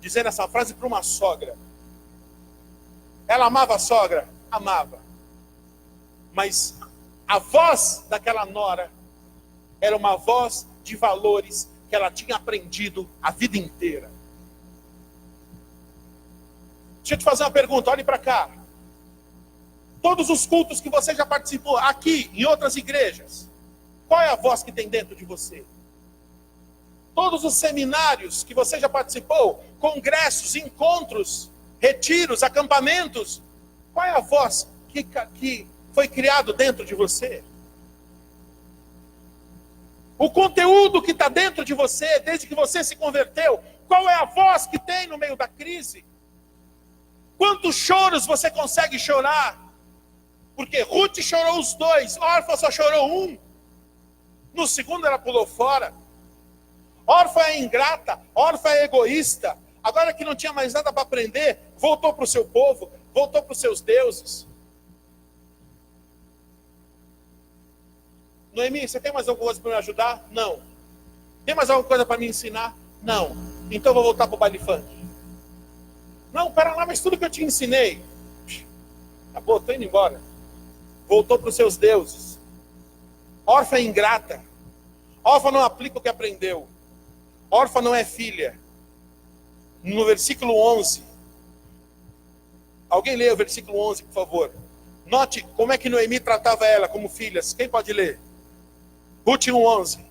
dizendo essa frase para uma sogra. Ela amava a sogra? Amava. Mas a voz daquela nora era uma voz de valores que ela tinha aprendido a vida inteira. Deixa eu te fazer uma pergunta, olhe para cá. Todos os cultos que você já participou, aqui, em outras igrejas, qual é a voz que tem dentro de você? Todos os seminários que você já participou, congressos, encontros, retiros, acampamentos, qual é a voz que foi criado dentro de você? O conteúdo que está dentro de você, desde que você se converteu, qual é a voz que tem no meio da crise? Quantos choros você consegue chorar? Porque Ruth chorou os dois, Órfã só chorou um. No segundo ela pulou fora. Órfã é ingrata, órfã é egoísta. Agora que não tinha mais nada para aprender, voltou para o seu povo, voltou para os seus deuses. Noemi, você tem mais alguma coisa para me ajudar? Não. Tem mais alguma coisa para me ensinar? Não. Então eu vou voltar para o baile funk. Não, pera lá, mas tudo que eu te ensinei. Acabou, estou indo embora. Voltou para os seus deuses. Órfã é ingrata. Órfã não aplica o que aprendeu. Órfã não é filha. No versículo 11. Alguém lê o versículo 11, por favor. Note como é que Noemi tratava ela como filhas. Quem pode ler? Ruth 1:11.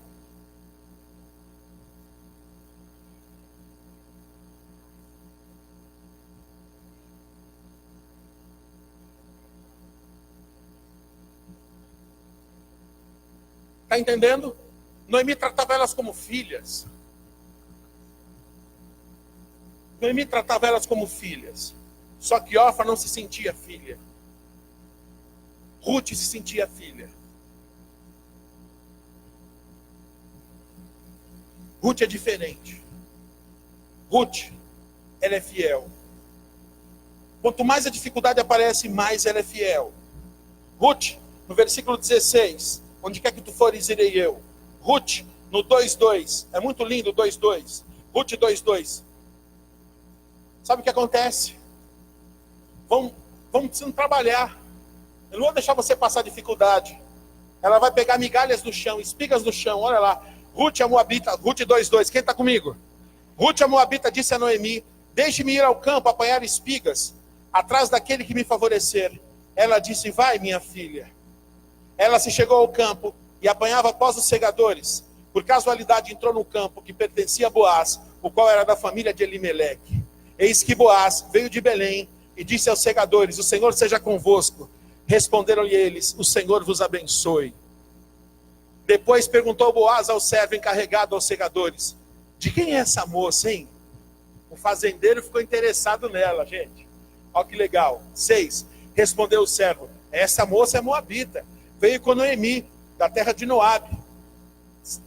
Está entendendo? Noemi tratava elas como filhas. Noemi tratava elas como filhas. Só que Órfã não se sentia filha. Ruth se sentia filha. Ruth é diferente. Ruth, ela é fiel. Quanto mais a dificuldade aparece, mais ela é fiel. Ruth, no versículo 16, onde quer que tu fores, irei eu. Ruth, no 2:2, é muito lindo o 2:2. Ruth 2:2. Sabe o que acontece? Vamos precisando trabalhar. Eu não vou deixar você passar dificuldade. Ela vai pegar migalhas do chão, espigas do chão, olha lá. Ruth a Moabita, Ruth 2:2, quem está comigo? Ruth a Moabita disse a Noemi: deixe-me ir ao campo apanhar espigas, atrás daquele que me favorecer. Ela disse: vai, minha filha. Ela se chegou ao campo e apanhava após os segadores. Por casualidade entrou no campo que pertencia a Boaz, o qual era da família de Elimeleque. Eis que Boaz veio de Belém e disse aos segadores: o Senhor seja convosco. Responderam-lhe eles: o Senhor vos abençoe. Depois perguntou Boaz ao servo encarregado aos segadores: de quem é essa moça, hein? O fazendeiro ficou interessado nela, gente. Olha que legal. 6. Respondeu o servo: essa moça é moabita. Veio com Noemi, da terra de Moabe.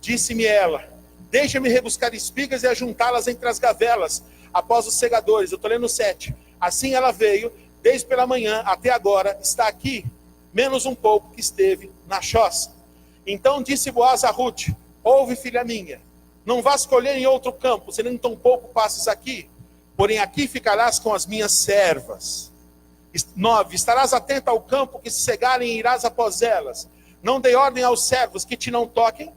Disse-me ela: deixa-me rebuscar espigas e ajuntá-las entre as gavelas, após os segadores. Eu estou lendo 7. Assim ela veio, desde pela manhã até agora, está aqui, menos um pouco que esteve na choça. Então disse Boaz a Ruth: ouve, filha minha, não vás colher em outro campo, se nem tão pouco passes aqui, porém aqui ficarás com as minhas servas. 9. Estarás atenta ao campo que se cegarem e irás após elas. Não dê ordem aos servos que te não toquem.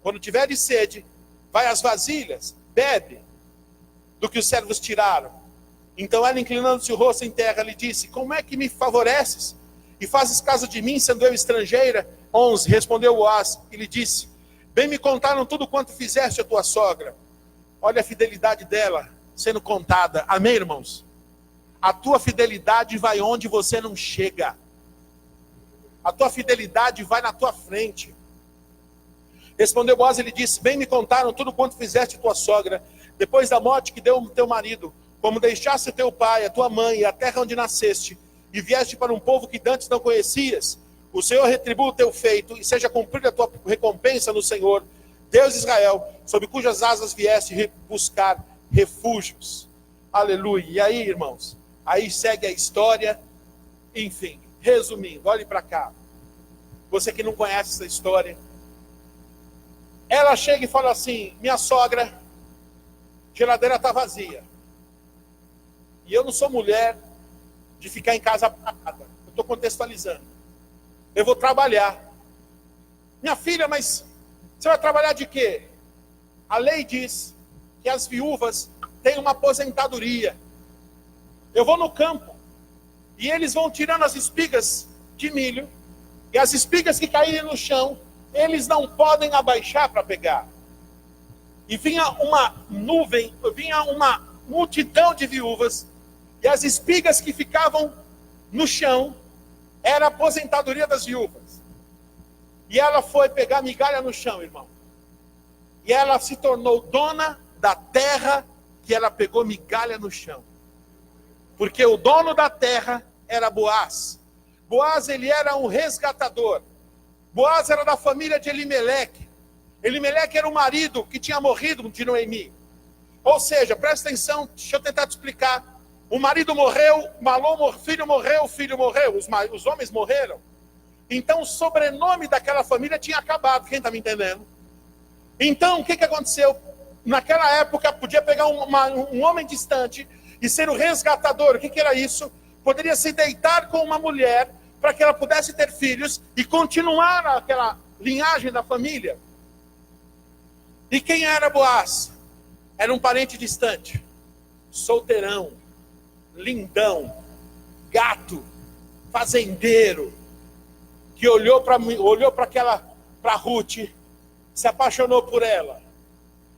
Quando tiveres sede, vai às vasilhas, bebe do que os servos tiraram. Então ela, inclinando-se o rosto em terra, lhe disse: como é que me favoreces e fazes caso de mim, sendo eu estrangeira? 11. Respondeu Boaz e lhe disse: bem me contaram tudo quanto fizeste a tua sogra. Olha a fidelidade dela sendo contada. Amém, irmãos? A tua fidelidade vai onde você não chega. A tua fidelidade vai na tua frente. Respondeu Boaz e lhe disse: bem me contaram tudo quanto fizeste tua sogra, depois da morte que deu teu marido, como deixaste teu pai, a tua mãe e a terra onde nasceste, e vieste para um povo que dantes não conhecias. O Senhor retribua o teu feito, e seja cumprida a tua recompensa no Senhor, Deus de Israel, sob cujas asas vieste buscar refúgios. Aleluia. E aí, irmãos, aí segue a história. Enfim, resumindo, olhe para cá. Você que não conhece essa história, ela chega e fala assim: minha sogra, geladeira está vazia. E eu não sou mulher de ficar em casa parada. Eu estou contextualizando. Eu vou trabalhar. Minha filha, mas você vai trabalhar de quê? A lei diz que as viúvas têm uma aposentadoria. Eu vou no campo e eles vão tirando as espigas de milho, e as espigas que caírem no chão, eles não podem abaixar para pegar. E vinha uma nuvem, vinha uma multidão de viúvas, e as espigas que ficavam no chão era a aposentadoria das viúvas. E ela foi pegar migalha no chão, irmão. E ela se tornou dona da terra que ela pegou migalha no chão. Porque o dono da terra era Boaz. Boaz, ele era um resgatador. Boaz era da família de Elimeleque. Elimeleque era o marido que tinha morrido de Noemi. Ou seja, presta atenção, deixa eu tentar te explicar. O marido morreu, o filho morreu, os homens morreram. Então o sobrenome daquela família tinha acabado, quem está me entendendo? Então o que aconteceu? Naquela época podia pegar um homem distante e ser o resgatador. O que era isso? Poderia se deitar com uma mulher para que ela pudesse ter filhos e continuar aquela linhagem da família. E quem era Boaz? Era um parente distante, solteirão, lindão, gato, fazendeiro, que olhou para Ruth, se apaixonou por ela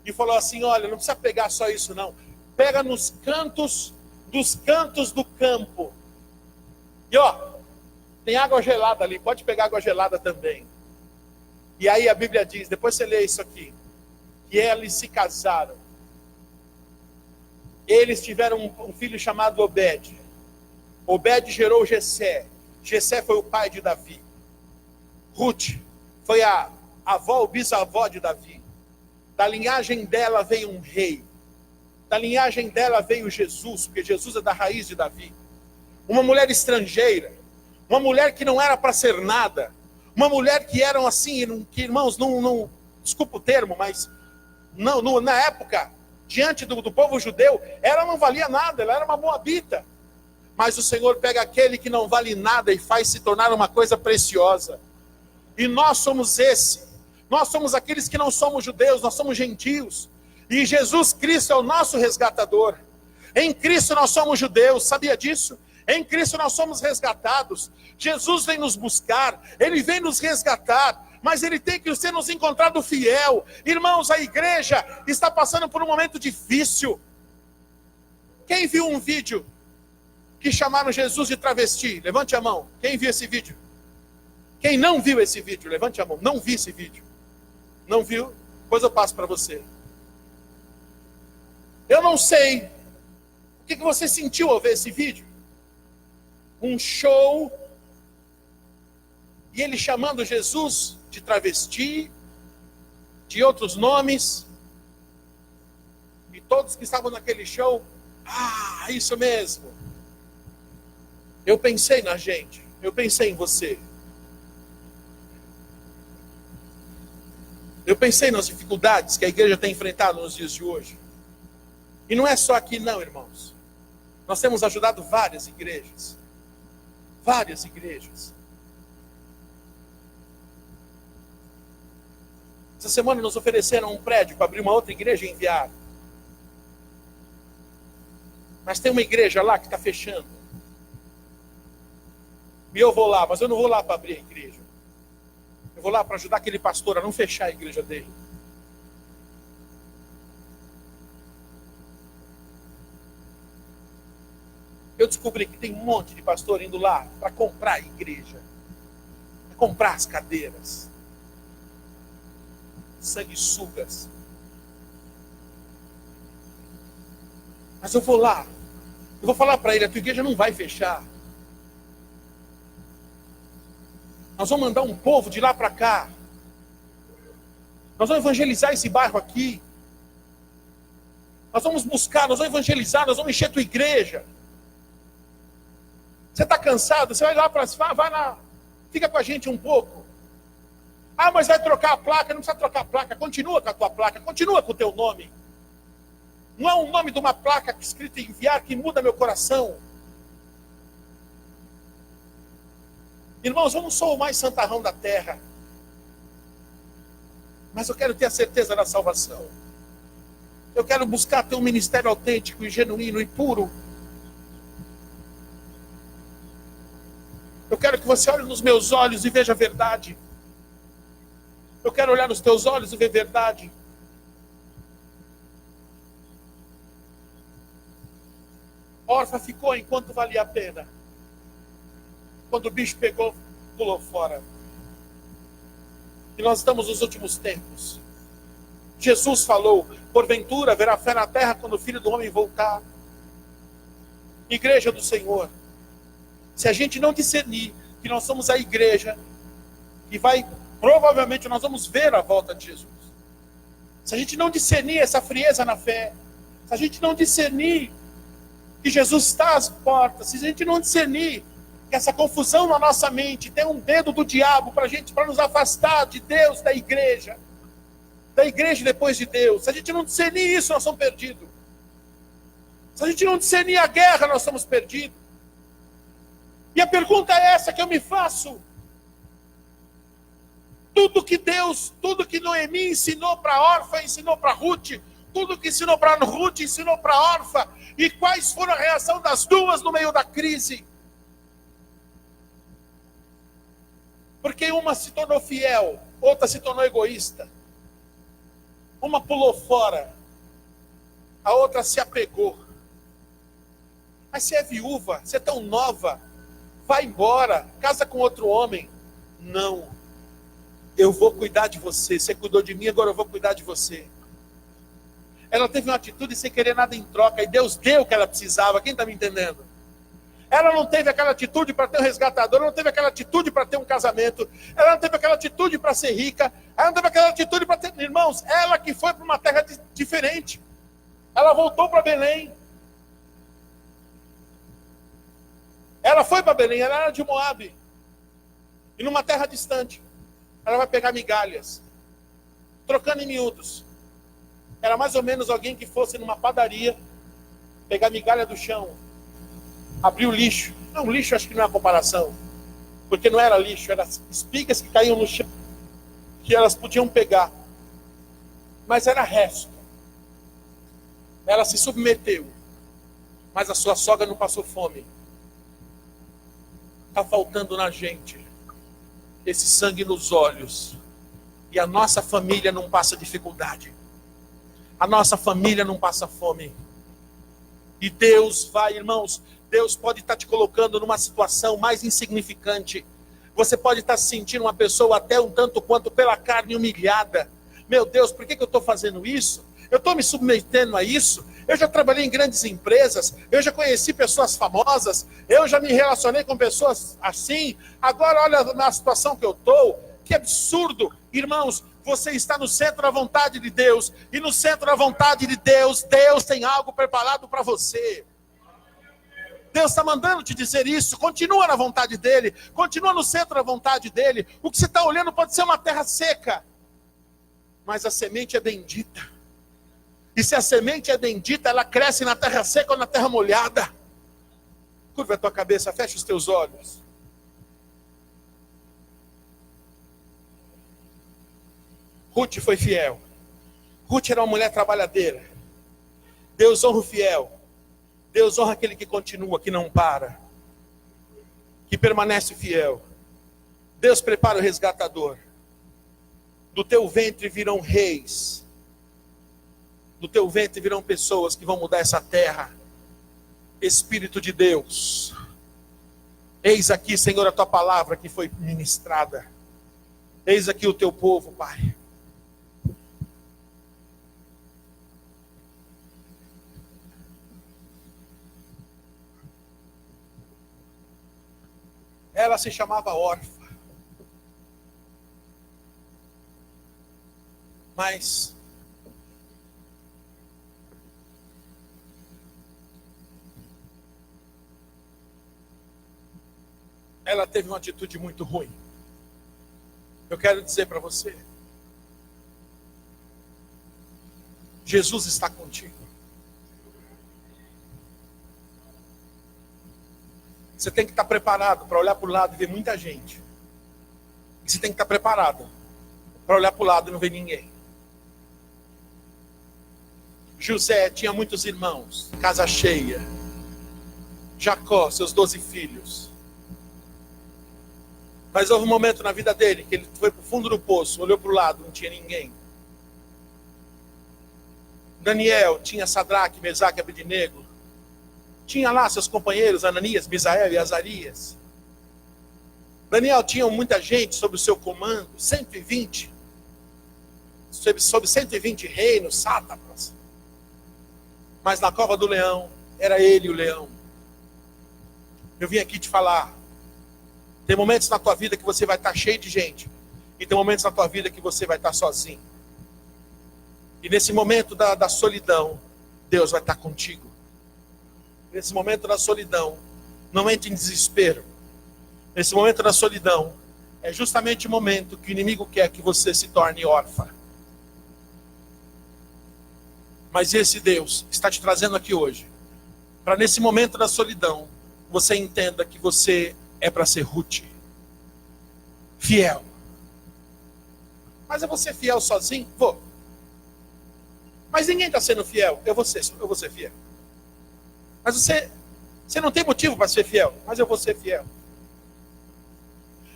e falou assim: olha, não precisa pegar só isso não, pega dos cantos do campo. E ó, tem água gelada ali, pode pegar água gelada também. E aí a Bíblia diz, depois você lê isso aqui, que eles se casaram. Eles tiveram um filho chamado Obed. Obed gerou Jessé. Jessé foi o pai de Davi. Ruth foi a avó, o bisavó de Davi. Da linhagem dela veio um rei. Da linhagem dela veio Jesus, porque Jesus é da raiz de Davi. Uma mulher estrangeira. Uma mulher que não era para ser nada. Uma mulher que eram assim, que, irmãos, não desculpa o termo, mas na época, diante do povo judeu, ela não valia nada, ela era uma moabita. Mas o Senhor pega aquele que não vale nada e faz se tornar uma coisa preciosa. E nós somos nós somos aqueles que não somos judeus, nós somos gentios. E Jesus Cristo é o nosso resgatador. Em Cristo nós somos judeus, sabia disso? Em Cristo nós somos resgatados. Jesus vem nos buscar, Ele vem nos resgatar. Mas Ele tem que ser nos encontrado fiel. Irmãos, a igreja está passando por um momento difícil. Quem viu um vídeo que chamaram Jesus de travesti? Levante a mão. Quem viu esse vídeo? Quem não viu esse vídeo? Levante a mão. Não vi esse vídeo. Não viu? Depois eu passo para você. Eu não sei o que você sentiu ao ver esse vídeo. Um show. E ele chamando Jesus de travesti, de outros nomes. E todos que estavam naquele show, isso mesmo. Eu pensei na gente, eu pensei em você. Eu pensei nas dificuldades que a igreja tem enfrentado nos dias de hoje. E não é só aqui não, irmãos. Nós temos ajudado várias igrejas. Várias igrejas. Essa semana nos ofereceram um prédio para abrir uma outra igreja e enviar. Mas tem uma igreja lá que está fechando. E eu vou lá, mas eu não vou lá para abrir a igreja. Eu vou lá para ajudar aquele pastor a não fechar a igreja dele. Eu descobri que tem um monte de pastor indo lá para comprar a igreja, para comprar as cadeiras, sanguessugas. Mas eu vou lá, eu vou falar para ele: a tua igreja não vai fechar. Nós vamos mandar um povo de lá para cá. Nós vamos evangelizar esse bairro aqui. Nós vamos buscar, nós vamos evangelizar, nós vamos encher a tua igreja. Você está cansado? Você vai lá para cima, vai lá, fica com a gente um pouco. Ah, mas vai trocar a placa? Não precisa trocar a placa, continua com a tua placa, continua com o teu nome. Não é o nome de uma placa escrita enviar que muda meu coração. Irmãos, eu não sou o mais santarrão da terra, mas eu quero ter a certeza da salvação. Eu quero buscar ter um ministério autêntico e genuíno e puro. Eu quero que você olhe nos meus olhos e veja a verdade. Eu quero olhar nos teus olhos e ver verdade. Órfã ficou enquanto valia a pena. Quando o bicho pegou, pulou fora. E nós estamos nos últimos tempos. Jesus falou: porventura haverá fé na terra quando o Filho do Homem voltar. Igreja do Senhor, se a gente não discernir que nós somos a igreja que vai, provavelmente nós vamos ver a volta de Jesus. Se a gente não discernir essa frieza na fé, se a gente não discernir que Jesus está às portas, se a gente não discernir que essa confusão na nossa mente tem um dedo do diabo para nos afastar de Deus, da igreja depois de Deus, se a gente não discernir isso, nós somos perdidos. Se a gente não discernir a guerra, nós somos perdidos. E a pergunta é essa que eu me faço: tudo que Noemi ensinou para a órfã, ensinou para Ruth, tudo que ensinou para Ruth, ensinou para a órfã, e quais foram a reação das duas no meio da crise? Porque uma se tornou fiel, outra se tornou egoísta. Uma pulou fora, a outra se apegou. Mas você é viúva, você é tão nova, vai embora, casa com outro homem. Não, eu vou cuidar de você. Você cuidou de mim, agora eu vou cuidar de você. Ela teve uma atitude sem querer nada em troca, e Deus deu o que ela precisava. Quem está me entendendo? Ela não teve aquela atitude para ter um resgatador, ela não teve aquela atitude para ter um casamento, ela não teve aquela atitude para ser rica, ela não teve aquela atitude para ter... Irmãos, ela que foi para uma terra diferente, ela voltou para Belém. Ela foi para Belém, ela era de Moabe, e numa terra distante, ela vai pegar migalhas, trocando em miúdos. Era mais ou menos alguém que fosse numa padaria, pegar migalha do chão, abrir o lixo. Não, lixo acho que não é uma comparação, porque não era lixo, eram espigas que caíam no chão, que elas podiam pegar, mas era resto. Ela se submeteu, mas a sua sogra não passou fome. Está faltando na gente esse sangue nos olhos, e a nossa família não passa dificuldade, a nossa família não passa fome. E Deus vai, irmãos, Deus pode estar te colocando numa situação mais insignificante. Você pode estar se sentindo uma pessoa até um tanto quanto pela carne humilhada. Meu Deus, por que eu estou fazendo isso? Eu estou me submetendo a isso? Eu já trabalhei em grandes empresas, eu já conheci pessoas famosas, eu já me relacionei com pessoas assim. Agora olha na situação que eu estou, que absurdo. Irmãos, você está no centro da vontade de Deus, e no centro da vontade de Deus, Deus tem algo preparado para você. Deus está mandando te dizer isso. Continua na vontade dele, continua no centro da vontade dele. O que você está olhando pode ser uma terra seca, mas a semente é bendita. E se a semente é bendita, ela cresce na terra seca ou na terra molhada. Curva a tua cabeça, fecha os teus olhos. Ruth foi fiel. Ruth era uma mulher trabalhadeira. Deus honra o fiel. Deus honra aquele que continua, que não para, que permanece fiel. Deus prepara o resgatador. Do teu ventre virão reis. Do teu ventre virão pessoas que vão mudar essa terra. Espírito de Deus, eis aqui, Senhor, a tua palavra que foi ministrada. Eis aqui o teu povo, Pai. Ela se chamava órfã. Mas ela teve uma atitude muito ruim. Eu quero dizer para você, Jesus está contigo. Você tem que estar preparado para olhar para o lado e ver muita gente. E você tem que estar preparado para olhar para o lado e não ver ninguém. José tinha muitos irmãos, casa cheia. Jacó, seus 12 filhos. Mas houve um momento na vida dele que ele foi para o fundo do poço, olhou para o lado, não tinha ninguém. Daniel tinha Sadraque, Mesaque e Abednego. Tinha lá seus companheiros, Ananias, Misael e Azarias. Daniel tinha muita gente sob o seu comando, 120. Sob 120 reinos, sátrapas. Mas na cova do leão, era ele o leão. Eu vim aqui te falar. Tem momentos na tua vida que você vai estar cheio de gente. E tem momentos na tua vida que você vai estar sozinho. E nesse momento da solidão, Deus vai estar contigo. Nesse momento da solidão, não entre em desespero. Nesse momento da solidão, é justamente o momento que o inimigo quer que você se torne órfã. Mas esse Deus está te trazendo aqui hoje, para nesse momento da solidão, você entenda que você é para ser Ruth. Fiel. Mas eu vou ser fiel sozinho? Vou. Mas ninguém está sendo fiel. Eu vou ser fiel. Mas você não tem motivo para ser fiel. Mas eu vou ser fiel.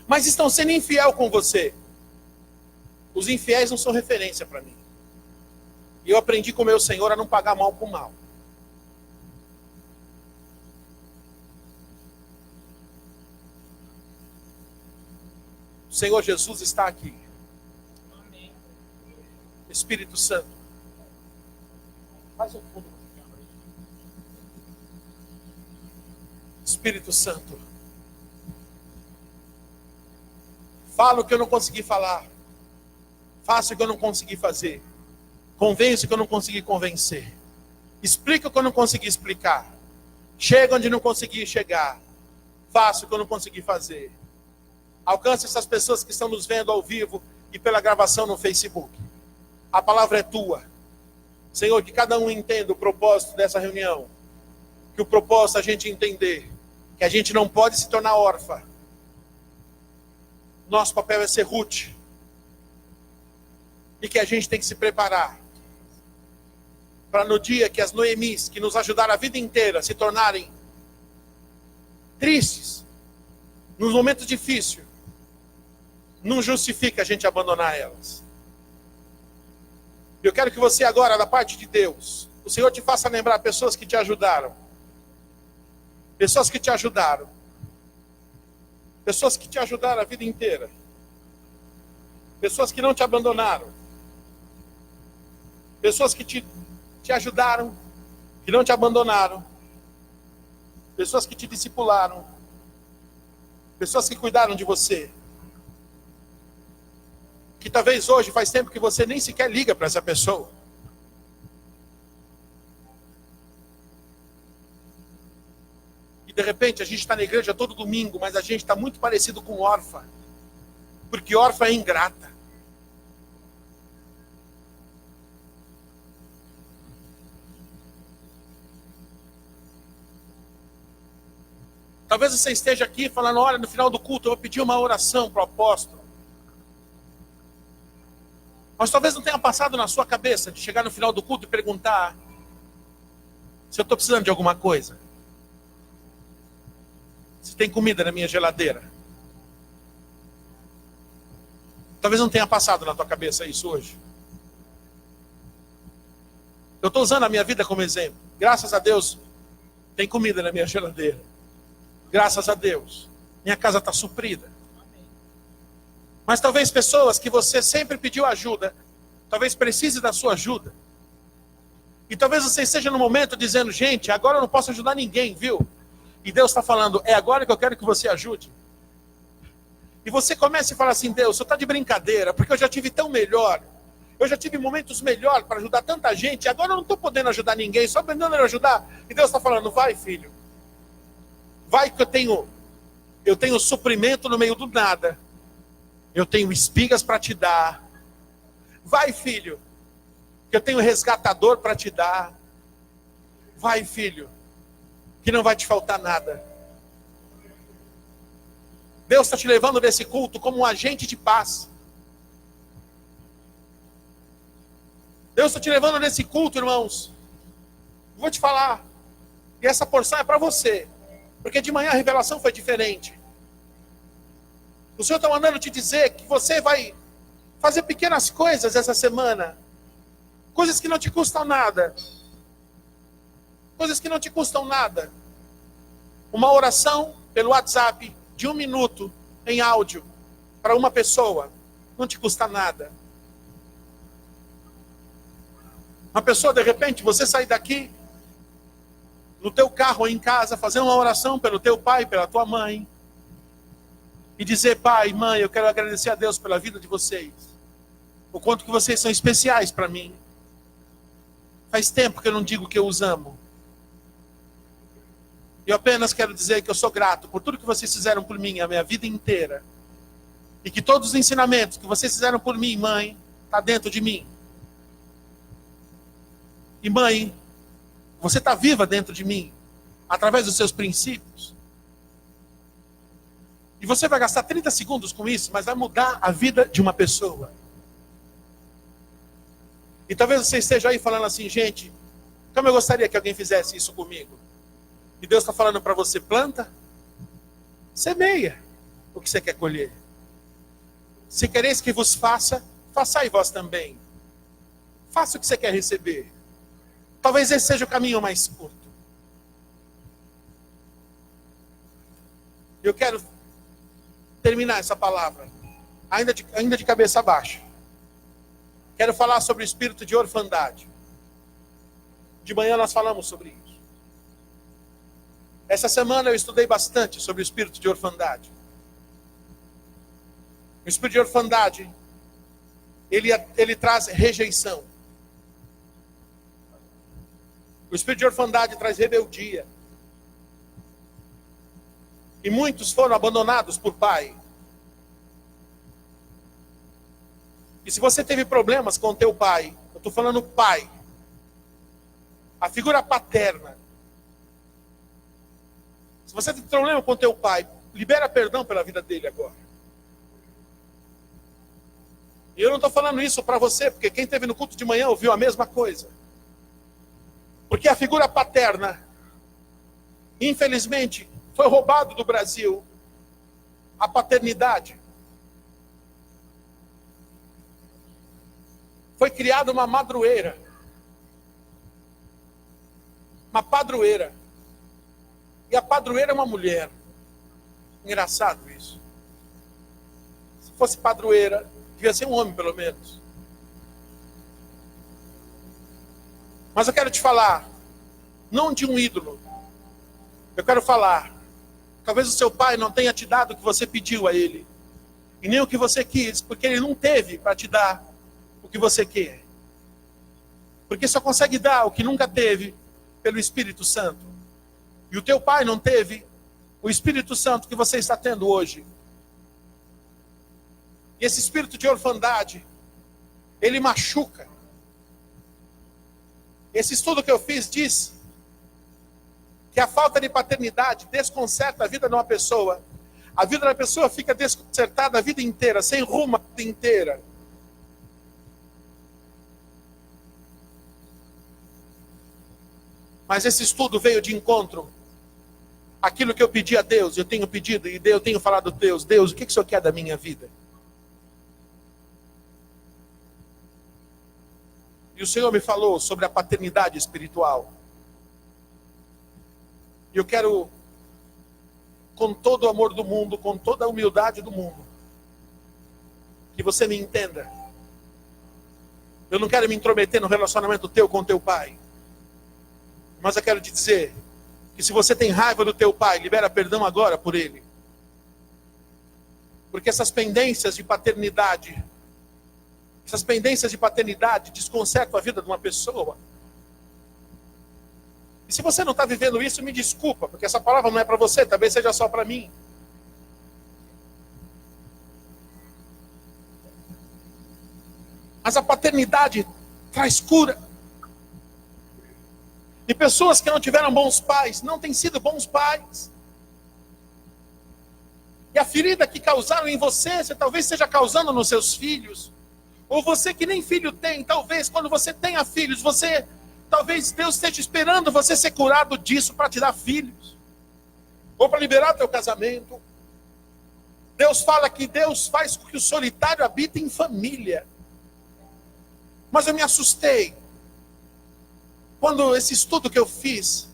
Mas estão sendo infiel com você. Os infiéis não são referência para mim. E eu aprendi com o meu Senhor a não pagar mal com mal. O Senhor Jesus está aqui. Amém. Espírito Santo. Faz um fundo. Espírito Santo. Fala o que eu não consegui falar. Faça o que eu não consegui fazer. Convence o que eu não consegui convencer. Explica o que eu não consegui explicar. Chega onde não consegui chegar. Faça o que eu não consegui fazer. Alcance essas pessoas que estão nos vendo ao vivo e pela gravação no Facebook. A palavra é tua. Senhor, que cada um entenda o propósito dessa reunião. Que o propósito é a gente entender que a gente não pode se tornar órfã. Nosso papel é ser Ruth. E que a gente tem que se preparar para no dia que as Noemis, que nos ajudaram a vida inteira, se tornarem tristes, nos momentos difíceis, não justifica a gente abandonar elas. Eu quero que você agora, da parte de Deus, o Senhor te faça lembrar pessoas que te ajudaram. Pessoas que te ajudaram. Pessoas que te ajudaram a vida inteira. Pessoas que não te abandonaram. Pessoas que te ajudaram, que não te abandonaram. Pessoas que te discipularam. Pessoas que cuidaram de você. Que talvez hoje faz tempo que você nem sequer liga para essa pessoa. E de repente a gente está na igreja todo domingo, mas a gente está muito parecido com órfã. Porque órfã é ingrata. Talvez você esteja aqui falando, olha, no final do culto eu vou pedir uma oração para o apóstolo. Mas talvez não tenha passado na sua cabeça de chegar no final do culto e perguntar se eu estou precisando de alguma coisa. Se tem comida na minha geladeira. Talvez não tenha passado na tua cabeça isso hoje. Eu estou usando a minha vida como exemplo. Graças a Deus, Tem comida na minha geladeira. Graças a Deus. Minha casa está suprida. Mas talvez pessoas que você sempre pediu ajuda, talvez precise da sua ajuda. E talvez você esteja no momento dizendo, gente, agora eu não posso ajudar ninguém, viu? E Deus está falando, é agora que eu quero que você ajude. E você começa e fala assim, Deus, você está de brincadeira, porque eu já tive tão melhor. Eu já tive momentos melhores para ajudar tanta gente, agora eu não estou podendo ajudar ninguém, só aprendendo a ajudar. E Deus está falando, vai filho. Vai que eu tenho suprimento no meio do nada. Eu tenho espigas para te dar. Vai filho, que eu tenho resgatador para te dar. Vai filho, que não vai te faltar nada. Deus está te levando nesse culto como um agente de paz. Deus está te levando nesse culto, irmãos. Vou te falar. E essa porção é para você. Porque de manhã a revelação foi diferente. O Senhor está mandando te dizer que você vai fazer pequenas coisas essa semana. Coisas que não te custam nada. Coisas que não te custam nada. Uma oração pelo WhatsApp de 1 minuto em áudio para uma pessoa. Não te custa nada. Uma pessoa, de repente, você sair daqui, no teu carro ou em casa, fazer uma oração pelo teu pai, pela tua mãe, e dizer, pai, mãe, eu quero agradecer a Deus pela vida de vocês, o quanto que vocês são especiais para mim. Faz tempo que eu não digo que eu os amo. Eu apenas quero dizer que eu sou grato por tudo que vocês fizeram por mim a minha vida inteira. E que todos os ensinamentos que vocês fizeram por mim, mãe, está dentro de mim. E mãe, você está viva dentro de mim, através dos seus princípios. E você vai gastar 30 segundos com isso, mas vai mudar a vida de uma pessoa. E talvez você esteja aí falando assim, gente, como eu gostaria que alguém fizesse isso comigo. E Deus está falando para você, planta, semeia o que você quer colher. Se quereis que vos faça, façai vós também. Faça o que você quer receber. Talvez esse seja o caminho mais curto. Eu quero terminar essa palavra, ainda de cabeça baixa. Quero falar sobre o espírito de orfandade. De manhã nós falamos sobre isso. Essa semana eu estudei bastante sobre o espírito de orfandade. O espírito de orfandade, ele traz rejeição. O espírito de orfandade traz rebeldia. E muitos foram abandonados por pai. E se você teve problemas com o teu pai, eu estou falando pai, a figura paterna. Se você tem problema com o teu pai, libera perdão pela vida dele agora. E eu não estou falando isso para você, porque quem esteve no culto de manhã ouviu a mesma coisa. Porque a figura paterna, infelizmente, foi roubado do Brasil a paternidade. Foi criada uma madroeira. Uma padroeira. E a padroeira é uma mulher. Engraçado isso. Se fosse padroeira, devia ser um homem pelo menos. Mas eu quero te falar, não de um ídolo. Eu quero falar, talvez o seu pai não tenha te dado o que você pediu a ele. E nem o que você quis, porque ele não teve para te dar o que você quer. Porque só consegue dar o que nunca teve pelo Espírito Santo. E o teu pai não teve o Espírito Santo que você está tendo hoje. E esse espírito de orfandade, ele machuca. Esse estudo que eu fiz diz que a falta de paternidade desconcerta a vida de uma pessoa. A vida da pessoa fica desconcertada a vida inteira, sem rumo a vida inteira. Mas esse estudo veio de encontro àquilo que eu pedi a Deus, eu tenho pedido, e eu tenho falado a Deus, Deus, o que o Senhor quer da minha vida? E o Senhor me falou sobre a paternidade espiritual. E eu quero, com todo o amor do mundo, com toda a humildade do mundo, que você me entenda. Eu não quero me intrometer no relacionamento teu com teu pai. Mas eu quero te dizer que se você tem raiva do teu pai, libera perdão agora por ele. Porque essas pendências de paternidade desconcertam a vida de uma pessoa. E se você não está vivendo isso, me desculpa, porque essa palavra não é para você, talvez seja só para mim. Mas a paternidade traz cura. E pessoas que não tiveram bons pais, não têm sido bons pais. E a ferida que causaram em você talvez esteja causando nos seus filhos. Ou você que nem filho tem, talvez quando você tenha filhos, talvez Deus esteja esperando você ser curado disso para te dar filhos. Ou para liberar teu casamento. Deus fala que Deus faz com que o solitário habite em família. Mas eu me assustei quando esse estudo que eu fiz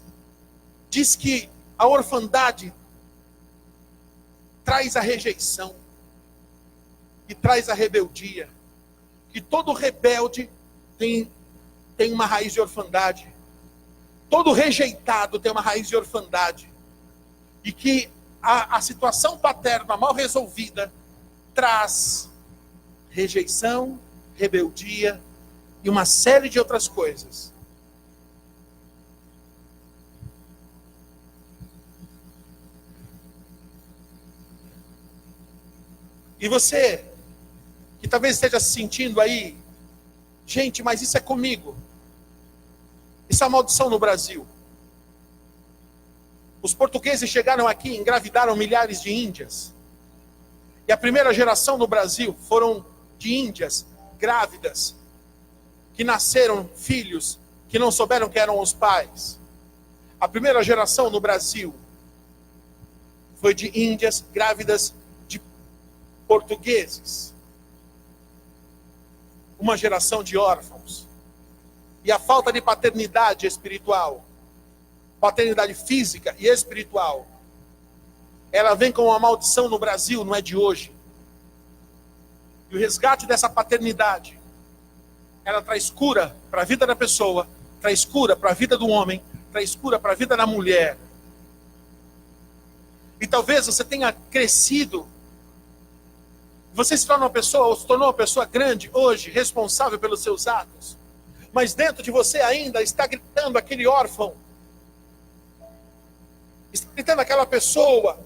diz que a orfandade traz a rejeição e traz a rebeldia. Que todo rebelde tem uma raiz de orfandade. Todo rejeitado tem uma raiz de orfandade. E que a situação paterna mal resolvida traz rejeição, rebeldia e uma série de outras coisas. E você, que talvez esteja se sentindo aí, gente, mas isso é comigo. Isso é uma maldição no Brasil. Os portugueses chegaram aqui e engravidaram milhares de índias. E a primeira geração no Brasil foram de índias grávidas, que nasceram filhos que não souberam que eram os pais. A primeira geração no Brasil foi de índias grávidas de portugueses. Uma geração de órfãos. E a falta de paternidade espiritual, paternidade física e espiritual, ela vem com uma maldição no Brasil, não é de hoje. E o resgate dessa paternidade, ela traz cura para a vida da pessoa, traz cura para a vida do homem, traz cura para a vida da mulher. E talvez você tenha crescido, você se tornou uma pessoa grande hoje, responsável pelos seus atos. Mas dentro de você ainda está gritando aquele órfão. Está gritando aquela pessoa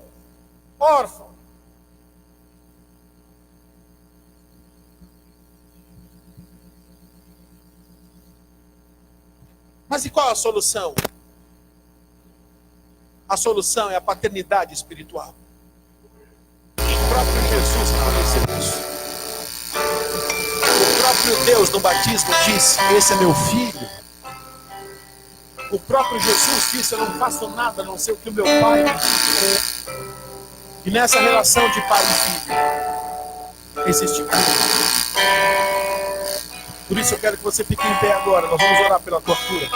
órfã. Mas e qual a solução? A solução é a paternidade espiritual. O próprio Jesus reconheceu isso. O próprio Deus no batismo disse: esse é meu filho. O próprio Jesus disse: eu não faço nada a não ser o que o meu pai me diz. E nessa relação de pai e filho existe cura. Por isso eu quero que você fique em pé agora. Nós vamos orar pela tua cura.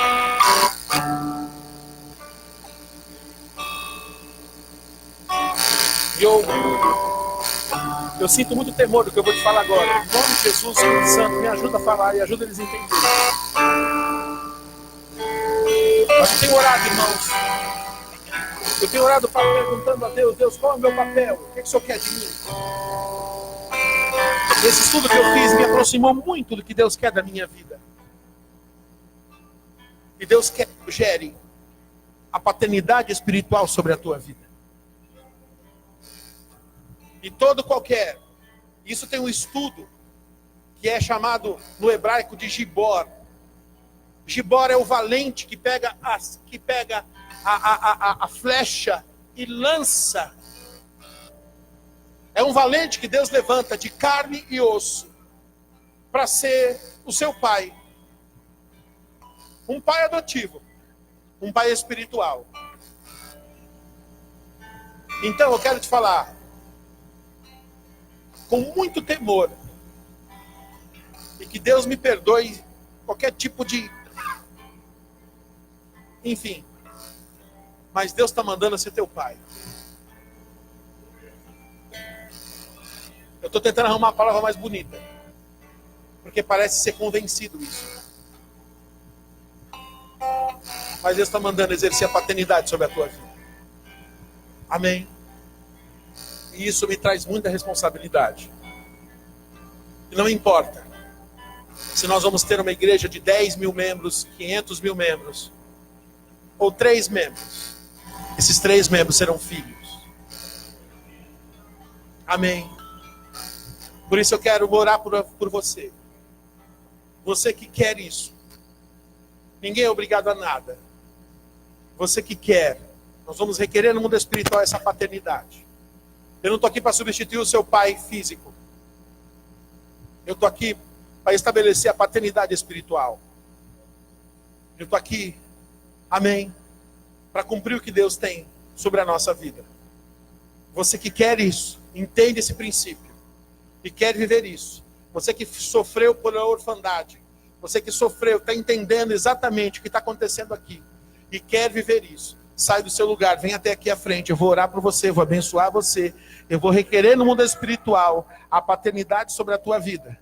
Eu sinto muito temor do que eu vou te falar agora. Em nome de Jesus, Espírito Santo, me ajuda a falar e ajuda eles a entenderem. Mas eu tenho orado, irmãos. Eu tenho orado perguntando a Deus: Deus, qual é o meu papel? O que o Senhor quer de mim? Esse estudo que eu fiz me aproximou muito do que Deus quer da minha vida. E Deus quer que eu gere a paternidade espiritual sobre a tua vida. E todo qualquer. Isso tem um estudo que é chamado no hebraico de Gibor. Gibor é o valente que pega a flecha e lança. É um valente que Deus levanta de carne e osso para ser o seu pai. Um pai adotivo. Um pai espiritual. Então eu quero te falar, com muito temor, e que Deus me perdoe qualquer tipo de... Enfim. mas Deus está mandando ser teu pai. Eu estou tentando arrumar uma palavra mais bonita, porque parece ser convencido isso. Mas Deus está mandando exercer a paternidade sobre a tua vida. Amém? E isso me traz muita responsabilidade. E não importa se nós vamos ter uma igreja de 10 mil membros, 500 mil membros, ou 3 membros. Esses 3 membros serão filhos. Amém? Por isso eu quero orar por você. Você que quer isso. Ninguém é obrigado a nada. Você que quer. Nós vamos requerer no mundo espiritual essa paternidade. Eu não estou aqui para substituir o seu pai físico. Eu estou aqui para estabelecer a paternidade espiritual. Eu estou aqui, amém, para cumprir o que Deus tem sobre a nossa vida. Você que quer isso, entende esse princípio e quer viver isso. Você que sofreu por orfandade, você que sofreu, está entendendo exatamente o que está acontecendo aqui e quer viver isso. Sai do seu lugar, vem até aqui à frente. Eu vou orar por você, vou abençoar você. Eu vou requerer no mundo espiritual a paternidade sobre a tua vida.